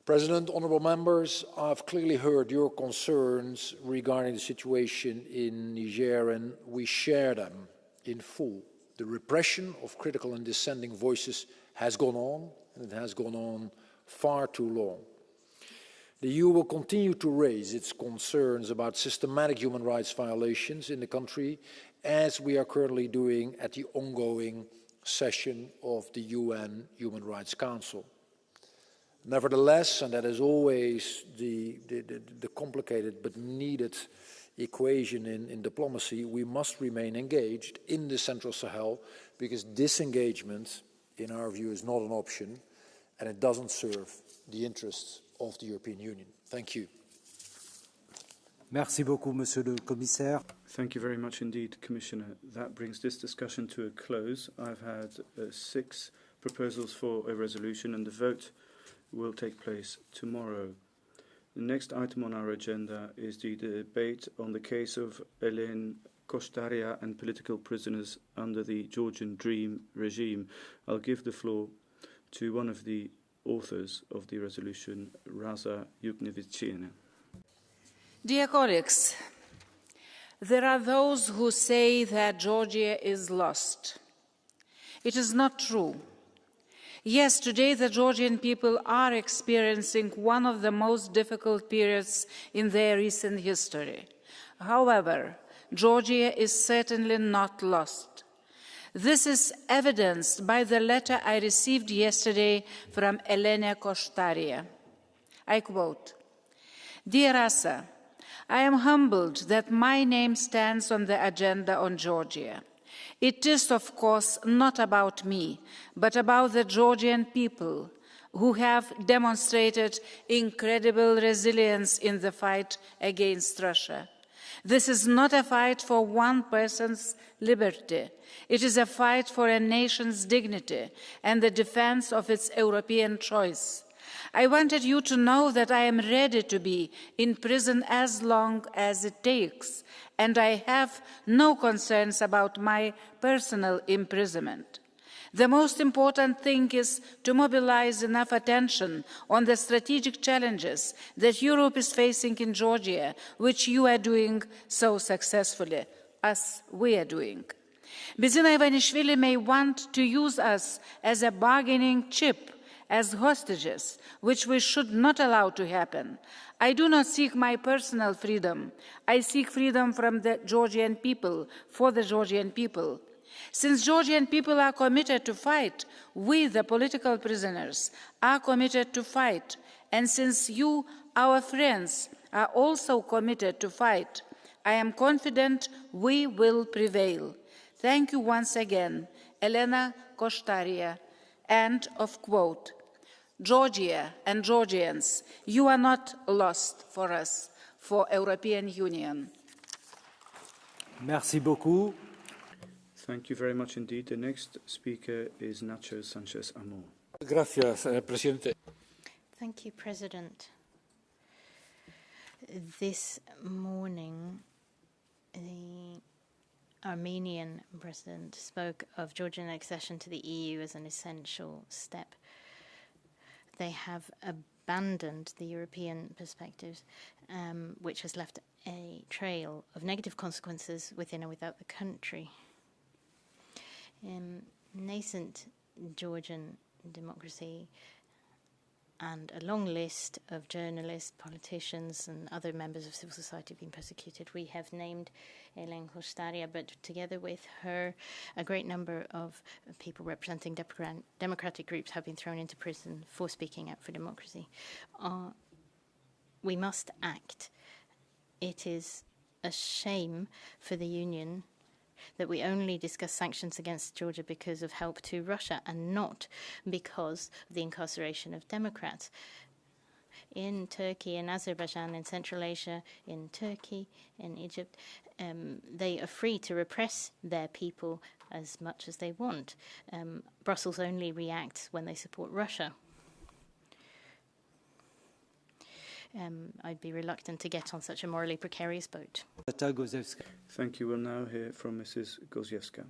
President, honourable members, I've clearly heard your concerns regarding the situation in Niger, and we share them in full. The repression of critical and dissenting voices has gone on, and it has gone on far too long. The EU will continue to raise its concerns about systematic human rights violations in the country, as we are currently doing at the ongoing session of the UN Human Rights Council. Nevertheless, and that is always the complicated but needed equation in diplomacy, we must remain engaged in the Central Sahel, because disengagement, in our view, is not an option, and it doesn't serve the interests of the European Union. Thank you. Merci beaucoup, Monsieur le Commissaire. Thank you very much indeed, Commissioner. That brings this discussion to a close. I've had 6 proposals for a resolution, and the vote will take place tomorrow. The next item on our agenda is the debate on the case of Elene Khoshtaria and political prisoners under the Georgian Dream regime. I'll give the floor to one of the authors of the resolution, Raza Yuknevichiene. Dear colleagues, there are those who say that Georgia is lost. It is not true. Yes, today the Georgian people are experiencing one of the most difficult periods in their recent history. However, Georgia is certainly not lost. This is evidenced by the letter I received yesterday from Elene Khoshtaria. I quote, "Dear Rasa, I am humbled that my name stands on the agenda on Georgia. It is, of course, not about me, but about the Georgian people who have demonstrated incredible resilience in the fight against Russia. This is not a fight for one person's liberty. It is a fight for a nation's dignity and the defense of its European choice. I wanted you to know that I am ready to be in prison as long as it takes, and I have no concerns about my personal imprisonment. The most important thing is to mobilize enough attention on the strategic challenges that Europe is facing in Georgia, which you are doing so successfully, as we are doing. Bidzina Ivanishvili may want to use us as a bargaining chip, as hostages, which we should not allow to happen. I do not seek my personal freedom. I seek freedom from the Georgian people, for the Georgian people. Since Georgian people are committed to fight, we, the political prisoners, are committed to fight. And since you, our friends, are also committed to fight, I am confident we will prevail. Thank you once again, Elene Khoshtaria. End of quote. Georgia and Georgians, you are not lost for us, for European Union. Merci beaucoup. Thank you very much indeed. The next speaker is Nacho Sanchez Amor. Gracias, Presidente. Thank you, President. This morning, the Armenian president spoke of Georgian accession to the EU as an essential step. They have abandoned the European perspective, which has left a trail of negative consequences within and without the country. Nascent Georgian democracy and a long list of journalists, politicians, and other members of civil society have been persecuted. We have named Elene Khoshtaria, but together with her, a great number of people representing democratic groups have been thrown into prison for speaking out for democracy. We must act. It is a shame for the Union that we only discuss sanctions against Georgia because of help to Russia and not because of the incarceration of Democrats. In Turkey, in Azerbaijan, in Central Asia, in Turkey, in Egypt, they are free to repress their people as much as they want. Brussels only reacts when they support Russia. I'd be reluctant to get on such a morally precarious boat. Thank you. We'll now hear from Mrs. Goziewska.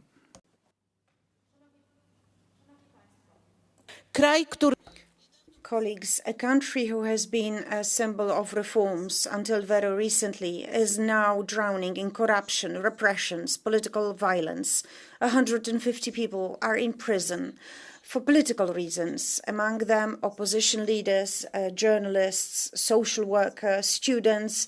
Colleagues, a country who has been a symbol of reforms until very recently is now drowning in corruption, repressions, political violence. 150 people are in prison for political reasons, among them opposition leaders, journalists, social workers, students,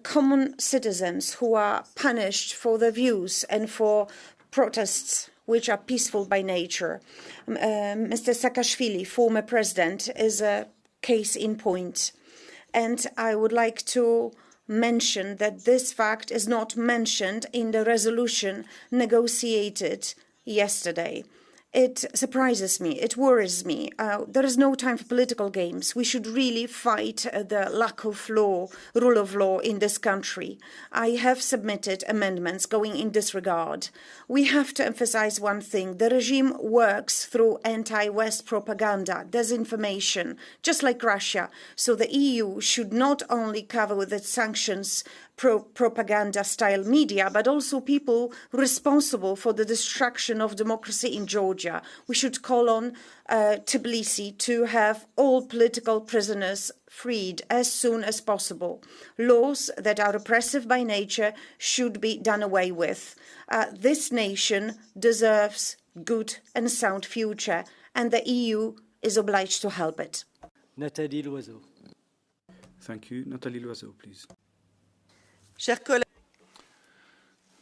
common citizens who are punished for their views and for protests which are peaceful by nature. Mr. Saakashvili, former president, is a case in point. And I would like to mention that this fact is not mentioned in the resolution negotiated yesterday. It surprises me. It worries me. There is no time for political games. We should really fight the lack of law, rule of law in this country. I have submitted amendments going in this regard. We have to emphasize one thing. The regime works through anti-West propaganda, disinformation, just like Russia. So the EU should not only cover with its sanctions propaganda-style media, but also people responsible for the destruction of democracy in Georgia. We should call on Tbilisi to have all political prisoners freed as soon as possible. Laws that are repressive by nature should be done away with. This nation deserves good and sound future, and the EU is obliged to help it. Nathalie Loiseau. Thank you. Nathalie Loiseau, please.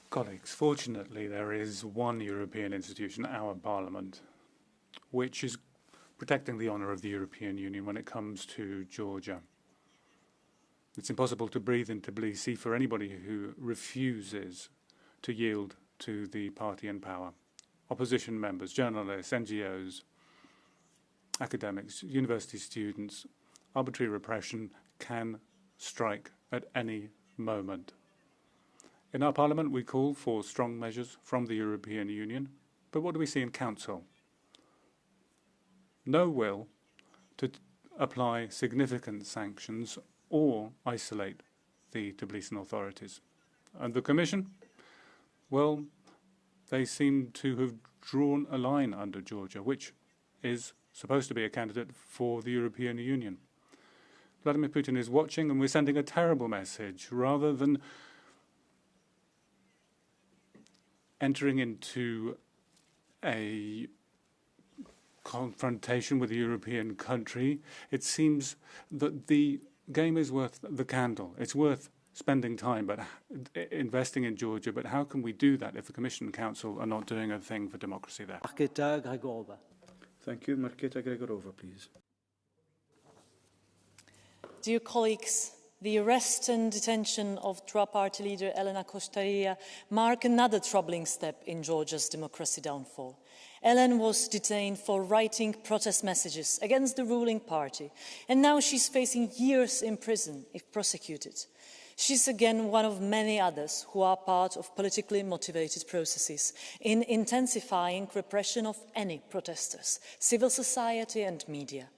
Colleagues, fortunately there is one European institution, our Parliament, which is protecting the honour of the European Union when it comes to Georgia. It's impossible to breathe in Tbilisi for anybody who refuses to yield to the party in power. Opposition members, journalists, NGOs, academics, university students, arbitrary repression can strike at any moment. In our Parliament, we call for strong measures from the European Union, but what do we see in Council? No will to apply significant sanctions or isolate the Tbilisian authorities. And the Commission? Well, they seem to have drawn a line under Georgia, which is supposed to be a candidate for the European Union. Vladimir Putin is watching, and we're sending a terrible message. Rather than entering into a confrontation with a European country. It seems that the game is worth the candle. It's worth spending time but investing in Georgia, but how can we do that if the Commission and Council are not doing a thing for democracy there? Markéta Gregorova. Thank you. Markéta Gregorova, please. Dear colleagues, the arrest and detention of DRA party leader Elene Khoshtaria mark another troubling step in Georgia's democracy downfall. Elene was detained for writing protest messages against the ruling party, and now she's facing years in prison if prosecuted. She's again one of many others who are part of politically motivated processes in intensifying repression of any protesters, civil society and media.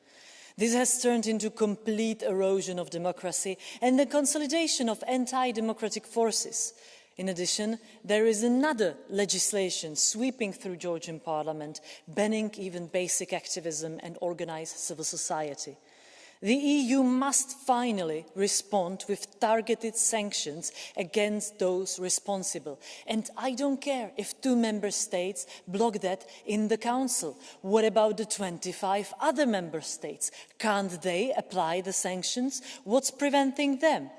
This has turned into complete erosion of democracy and the consolidation of anti-democratic forces. In addition, there is another legislation sweeping through Georgian parliament, banning even basic activism and organized civil society. The EU must finally respond with targeted sanctions against those responsible. And I don't care if 2 member states block that in the Council. What about the 25 other member states? Can't they apply the sanctions? What's preventing them?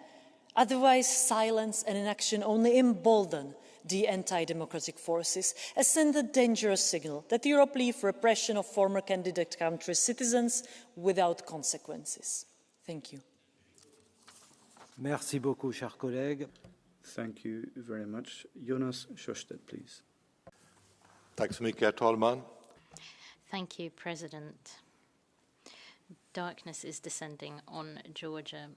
Otherwise, silence and inaction only embolden the anti-democratic forces and send a dangerous signal that Europe leaves repression of former candidate countries' citizens without consequences. Thank you. Merci beaucoup, cher collègue. Thank you very much. Jonas Sjöstedt, please. Tack så mycket, herr talman. Thank you, President. Darkness is descending on Georgia.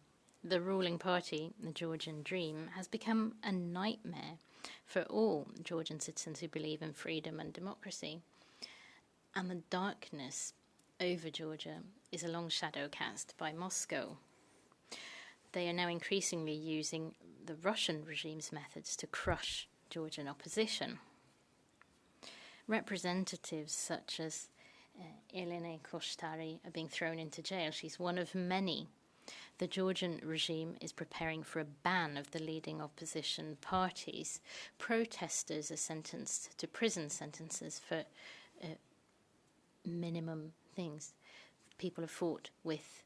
The ruling party, the Georgian Dream, has become a nightmare for all Georgian citizens who believe in freedom and democracy. And the darkness over Georgia is a long shadow cast by Moscow. They are now increasingly using the Russian regime's methods to crush Georgian opposition. Representatives such as Elene Khoshtaria are being thrown into jail. She's one of many. The Georgian regime is preparing for a ban of the leading opposition parties. Protesters are sentenced to prison sentences for minimum things. People have fought with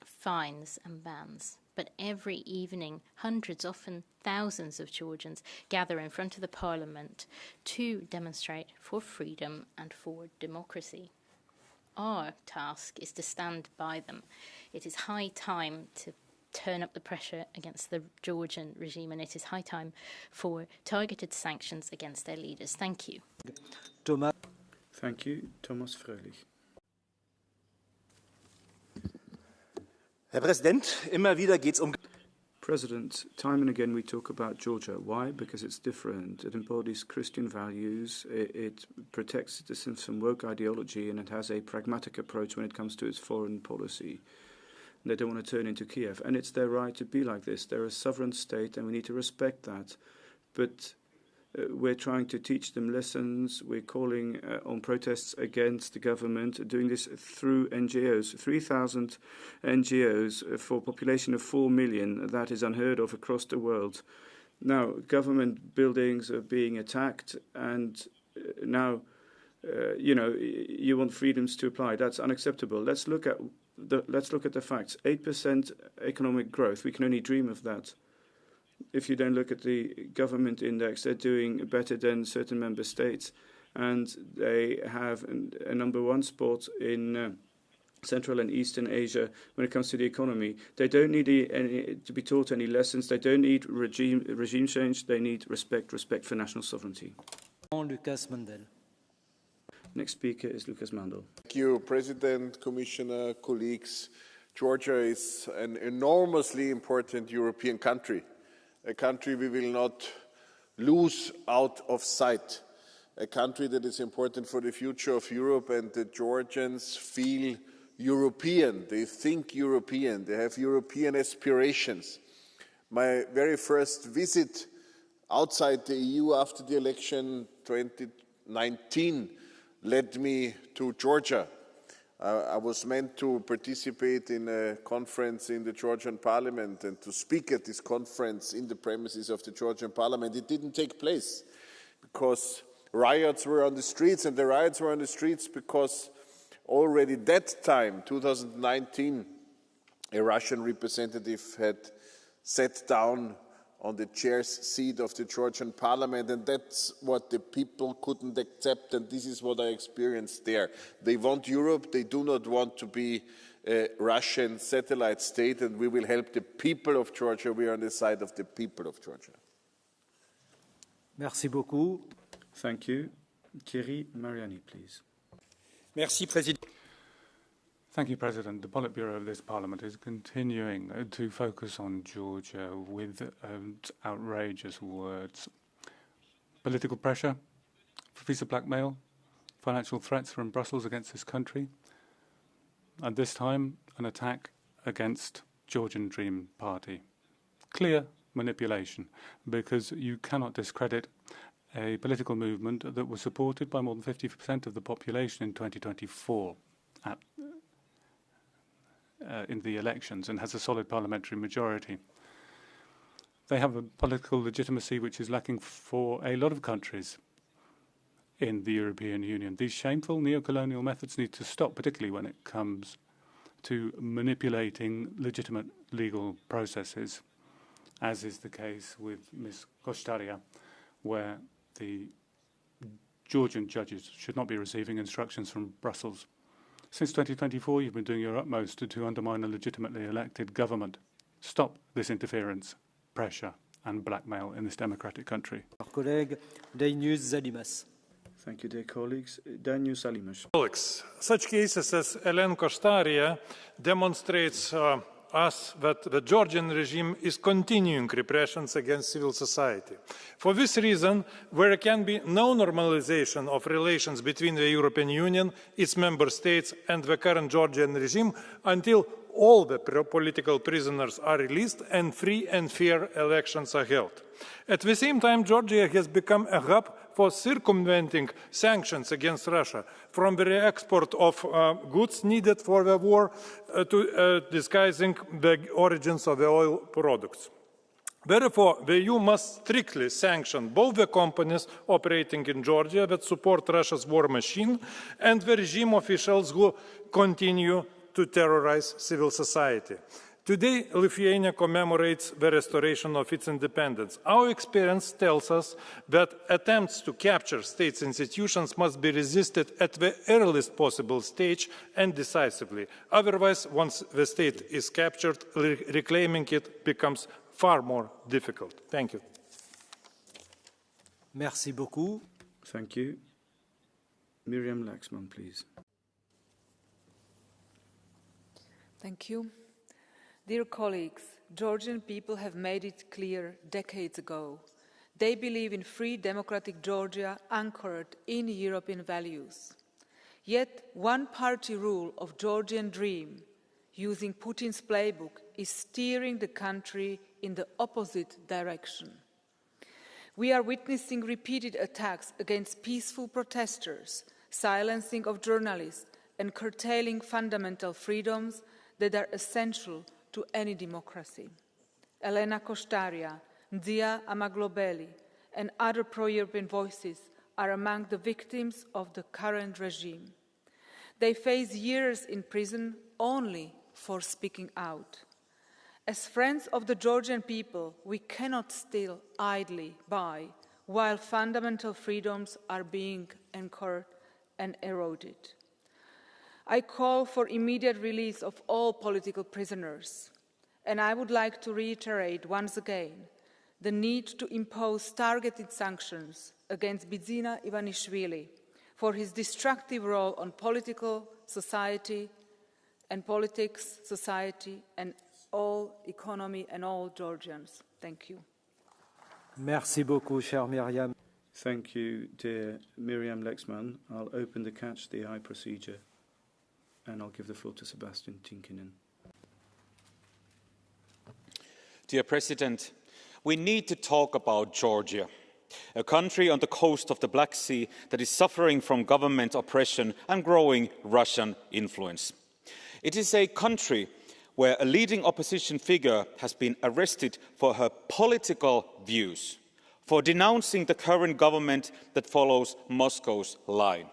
fines and bans. But every evening, hundreds, often thousands of Georgians gather in front of the parliament to demonstrate for freedom and for democracy. Our task is to stand by them. It is high time to turn up the pressure against the Georgian regime, and it is high time for targeted sanctions against their leaders. Thank you. Thomas. Thank you. Thomas Fröhlich. Herr Präsident, immer wieder geht's President, time and again we talk about Georgia. Why? Because it's different. It embodies Christian values, it protects citizens from woke ideology, and it has a pragmatic approach when it comes to its foreign policy. They don't want to turn into Kiev. And it's their right to be like this. They're a sovereign state, and we need to respect that. But we're trying to teach them lessons. We're calling on protests against the government, doing this through NGOs. 3,000 NGOs for a population of 4 million. That is unheard of across the world. Now, government buildings are being attacked, and now, you want freedoms to apply. That's unacceptable. Let's look at the facts. 8% economic growth. We can only dream of that. If you don't look at the government index, they're doing better than certain member states, and they have a #1 spot in Central and Eastern Asia when it comes to the economy. They don't need to be taught any lessons. They don't need regime change. They need respect for national sovereignty. Lucas Mandel. Next speaker is Lucas Mandel. Thank you, President, Commissioner, colleagues. Georgia is an enormously important European country. A country we will not lose out of sight, a country that is important for the future of Europe, and the Georgians feel European, they think European, they have European aspirations. My very first visit outside the EU after the election 2019 led me to Georgia. I was meant to participate in a conference in the Georgian parliament and to speak at this conference in the premises of the Georgian parliament. It didn't take place because riots were on the streets, and the riots were on the streets because already that time, 2019, a Russian representative had sat down on the chair's seat of the Georgian parliament, and that's what the people couldn't accept, and this is what I experienced there. They want Europe, they do not want to be a Russian satellite state, and we will help the people of Georgia. We are on the side of the people of Georgia. Merci beaucoup. Thank you. Thierry Mariani, please. Merci, President. Thank you, President. The Politburo of this Parliament is continuing to focus on Georgia with outrageous words. Political pressure, visa blackmail, financial threats from Brussels against this country, and this time an attack against Georgian Dream Party. Clear manipulation, because you cannot discredit a political movement that was supported by more than 50% of the population in 2024 in the elections and has a solid parliamentary majority. They have a political legitimacy which is lacking for a lot of countries in the European Union. These shameful neo-colonial methods need to stop, particularly when it comes to manipulating legitimate legal processes, as is the case with Ms. Khoshtaria, where the Georgian judges should not be receiving instructions from Brussels. Since 2024, you've been doing your utmost to undermine a legitimately elected government. Stop this interference, pressure and blackmail in this democratic country. Colleague Dainius Zalimas. Thank you, dear colleagues. Dainius Zalimas. Colleagues, such cases as Elene Khoshtaria demonstrates us that the Georgian regime is continuing repressions against civil society. For this reason, there can be no normalization of relations between the European Union, its member states and the current Georgian regime until all the political prisoners are released and free and fair elections are held. At the same time, Georgia has become a hub for circumventing sanctions against Russia, from the export of goods needed for the war to disguising the origins of the oil products. Therefore, the EU must strictly sanction both the companies operating in Georgia that support Russia's war machine and the regime officials who continue to terrorize civil society. Today, Lithuania commemorates the restoration of its independence. Our experience tells us that attempts to capture state institutions must be resisted at the earliest possible stage and decisively. Otherwise, once the state is captured, reclaiming it becomes far more difficult. Thank you. Merci beaucoup. Thank you. Miriam Laxman, please. Thank you. Dear colleagues, Georgian people have made it clear decades ago. They believe in free democratic Georgia anchored in European values. Yet one-party rule of Georgian Dream, using Putin's playbook, is steering the country in the opposite direction. We are witnessing repeated attacks against peaceful protesters, silencing of journalists, and curtailing fundamental freedoms that are essential to any democracy. Elene Khoshtaria, Ndia Amaglobeli, and other pro-European voices are among the victims of the current regime. They face years in prison only for speaking out. As friends of the Georgian people, we cannot still idly by while fundamental freedoms are being anchored and eroded. I call for immediate release of all political prisoners, and I would like to reiterate once again the need to impose targeted sanctions against Bidzina Ivanishvili for his destructive role on political society and politics, society, and all economy and all Georgians. Thank you. Merci beaucoup, chère Myriam. Thank you, dear Miriam Lexman. I'll open the Catch the Eye procedure, and I'll give the floor to Sebastian Tinkinen. Dear President, we need to talk about Georgia, a country on the coast of the Black Sea that is suffering from government oppression and growing Russian influence. It is a country where a leading opposition figure has been arrested for her political views. for denouncing the current government that follows Moscow's line.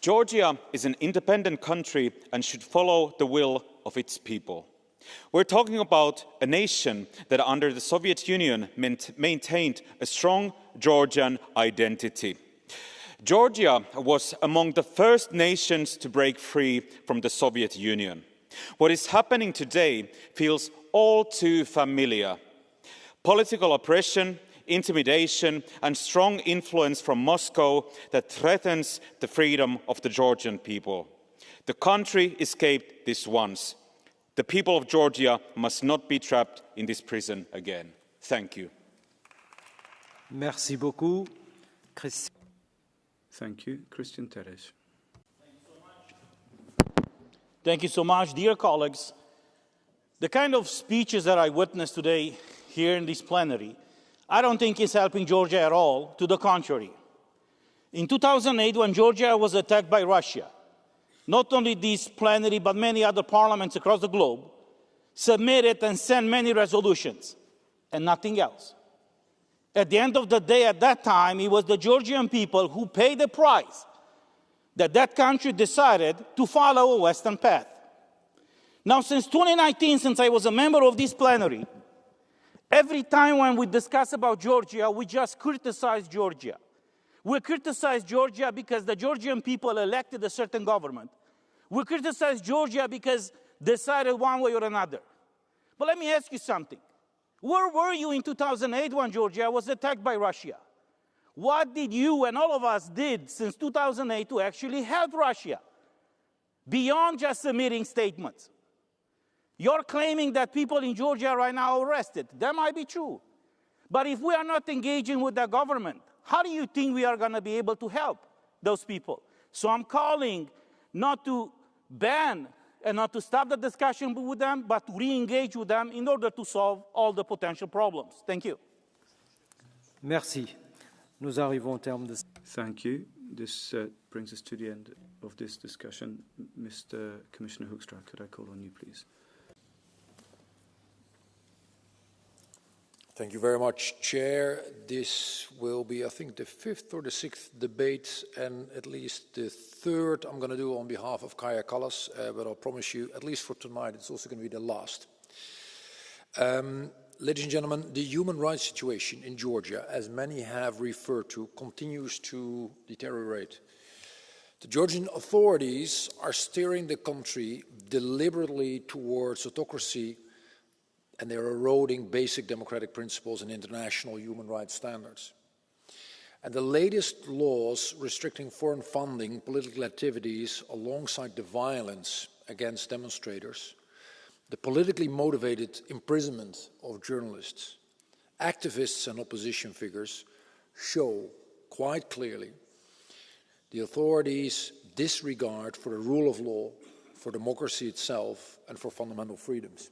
Georgia is an independent country and should follow the will of its people. We're talking about a nation that under the Soviet Union maintained a strong Georgian identity. Georgia was among the first nations to break free from the Soviet Union. What is happening today feels all too familiar. Political oppression, intimidation, and strong influence from Moscow that threatens the freedom of the Georgian people. The country escaped this once. The people of Georgia must not be trapped in this prison again. Thank you. Merci beaucoup. Thank you. Christian Teres. Thank you so much, dear colleagues. The kind of speeches that I witnessed today here in this plenary, I don't think is helping Georgia at all. To the contrary. In 2008, when Georgia was attacked by Russia, not only this plenary, but many other parliaments across the globe submitted and sent many resolutions, and nothing else. At the end of the day, at that time, it was the Georgian people who paid the price that that country decided to follow a Western path. Now, since 2019, since I was a member of this plenary, every time when we discuss about Georgia, we just criticize Georgia. We criticize Georgia because the Georgian people elected a certain government. We criticize Georgia because decided one way or another. But let me ask you something. Where were you in 2008 when Georgia was attacked by Russia? What did you and all of us did since 2008 to actually help Russia? Beyond just submitting statements. You're claiming that people in Georgia right now are arrested. That might be true. But if we are not engaging with the government, how do you think we are going to be able to help those people? So I'm calling not to ban and not to stop the discussion with them, but to re-engage with them in order to solve all the potential problems. Thank you. Merci. Nous arrivons au terme de... Thank you. This brings us to the end of this discussion. Mr. Commissioner Hoekstra, could I call on you, please? Thank you very much, Chair. This will be, I think, the fifth or the sixth debate, and at least the third I'm going to do on behalf of Kaja Kallas, but I'll promise you, at least for tonight, it's also going to be the last. Ladies and gentlemen, the human rights situation in Georgia, as many have referred to, continues to deteriorate. The Georgian authorities are steering the country deliberately towards autocracy, and they're eroding basic democratic principles and international human rights standards. And the latest laws restricting foreign funding, political activities, alongside the violence against demonstrators, the politically motivated imprisonment of journalists, activists and opposition figures show quite clearly the authorities' disregard for the rule of law, for democracy itself, and for fundamental freedoms.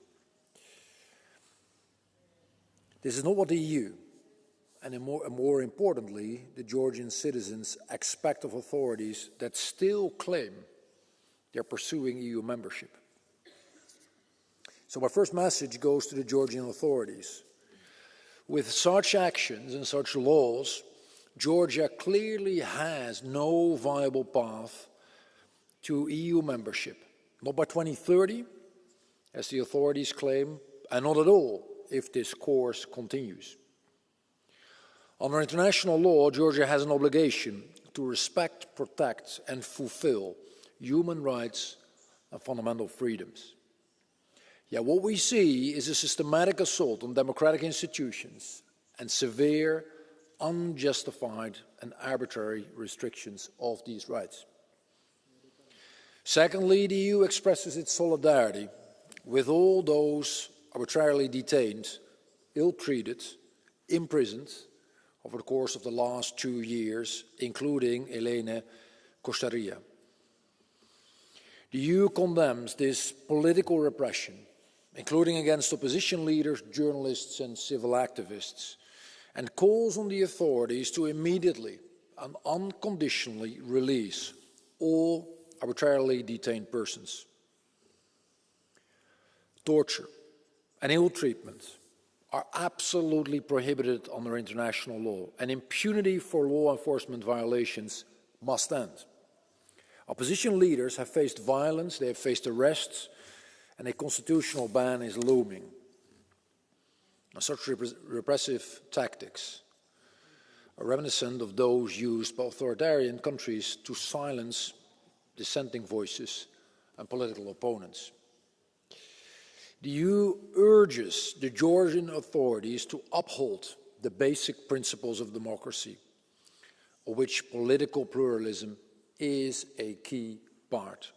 This is not what the EU, and more importantly, the Georgian citizens expect of authorities that still claim they're pursuing EU membership. So my first message goes to the Georgian authorities. With such actions and such laws, Georgia clearly has no viable path to EU membership. Not by 2030, as the authorities claim, and not at all if this course continues. Under international law, Georgia has an obligation to respect, protect, and fulfill human rights and fundamental freedoms. Yet what we see is a systematic assault on democratic institutions and severe, unjustified, and arbitrary restrictions of these rights. Secondly, the EU expresses its solidarity with all those arbitrarily detained, ill-treated, imprisoned over the course of the last 2 years, including Elene Khoshtaria. The EU condemns this political repression, including against opposition leaders, journalists and civil activists, and calls on the authorities to immediately and unconditionally release all arbitrarily detained persons. Torture and ill treatment are absolutely prohibited under international law, and impunity for law enforcement violations must end. Opposition leaders have faced violence, they have faced arrests, and a constitutional ban is looming. Now, such repressive tactics are reminiscent of those used by authoritarian countries to silence dissenting voices and political opponents. The EU urges the Georgian authorities to uphold the basic principles of democracy, of which political pluralism is a key part.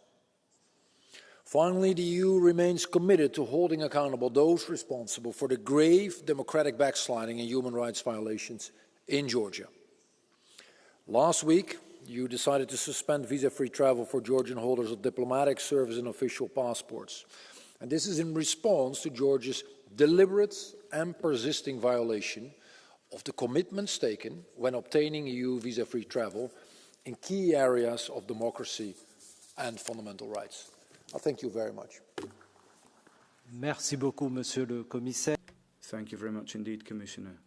Finally, the EU remains committed to holding accountable those responsible for the grave democratic backsliding and human rights violations in Georgia. Last week, the EU decided to suspend visa-free travel for Georgian holders of diplomatic service and official passports. And this is in response to Georgia's deliberate and persisting violation of the commitments taken when obtaining EU visa-free travel in key areas of democracy and fundamental rights. I thank you very much. Merci beaucoup, Monsieur le Commissaire. Thank you very much indeed, Commissioner.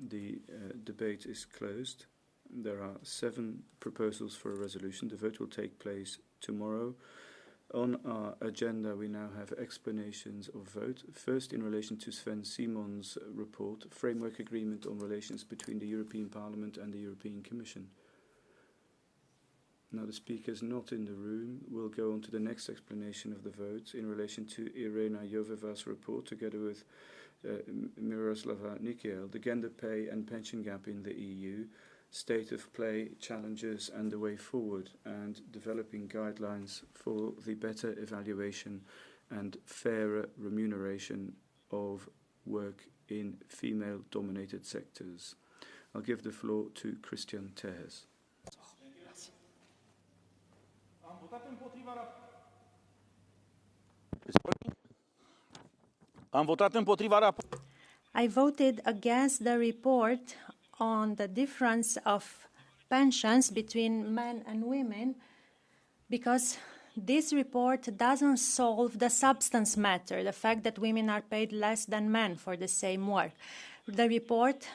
The debate is closed. There are 7 proposals for a resolution. The vote will take place tomorrow. On our agenda, we now have explanations of vote. First, in relation to Sven Simon's report, Framework Agreement on Relations between the European Parliament and the European Commission. Now, the speaker is not in the room. We'll go on to the next explanation of the vote in relation to Irena Joveva's report, together with Miroslava Nikiel, the gender pay and pension gap in the EU, state of play, challenges and the way forward, and developing guidelines for the better evaluation and fairer remuneration of work in female-dominated sectors. I'll give the floor to Christian Terhes. I voted against the report on the difference of pensions between men and women because this report doesn't solve the substance matter, the fact that women are paid less than men for the same work. The report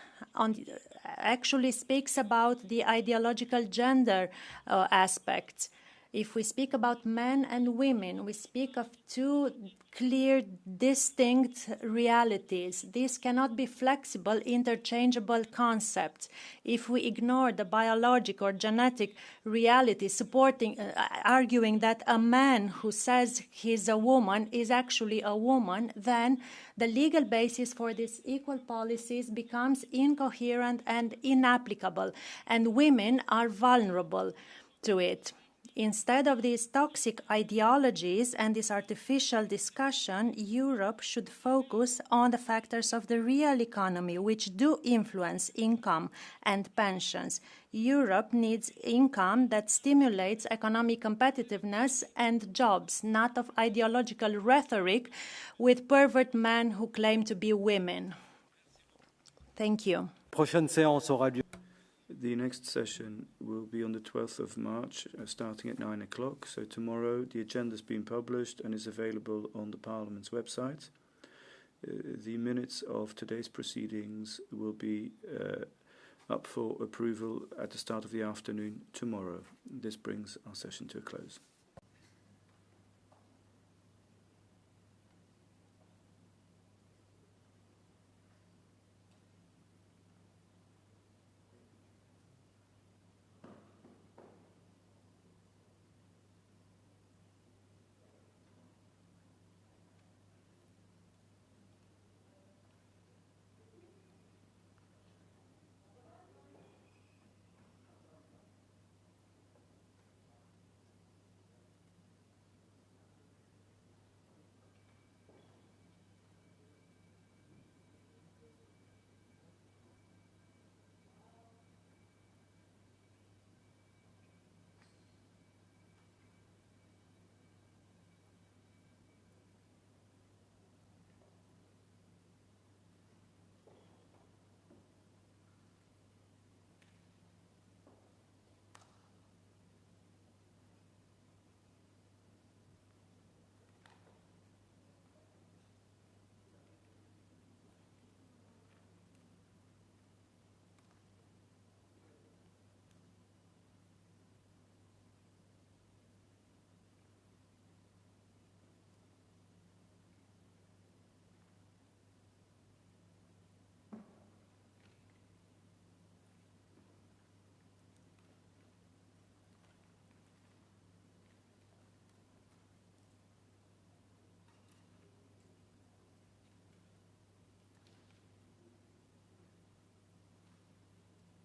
actually speaks about the ideological gender aspects. If we speak about men and women, we speak of 2 clear, distinct realities. These cannot be flexible, interchangeable concepts. If we ignore the biological or genetic reality supporting, arguing that a man who says he's a woman is actually a woman, then the legal basis for these equal policies becomes incoherent and inapplicable, and women are vulnerable to it. Instead of these toxic ideologies and this artificial discussion, Europe should focus on the factors of the real economy, which do influence income and pensions. Europe needs income that stimulates economic competitiveness and jobs, not of ideological rhetoric with pervert men who claim to be women. Thank you. Prochaine séance aura lieu. The next session will be on the 12th of March, starting at 9 o'clock. So tomorrow, the agenda has been published and is available on the Parliament's website. The minutes of today's proceedings will be up for approval at the start of the afternoon tomorrow. This brings our session to a close.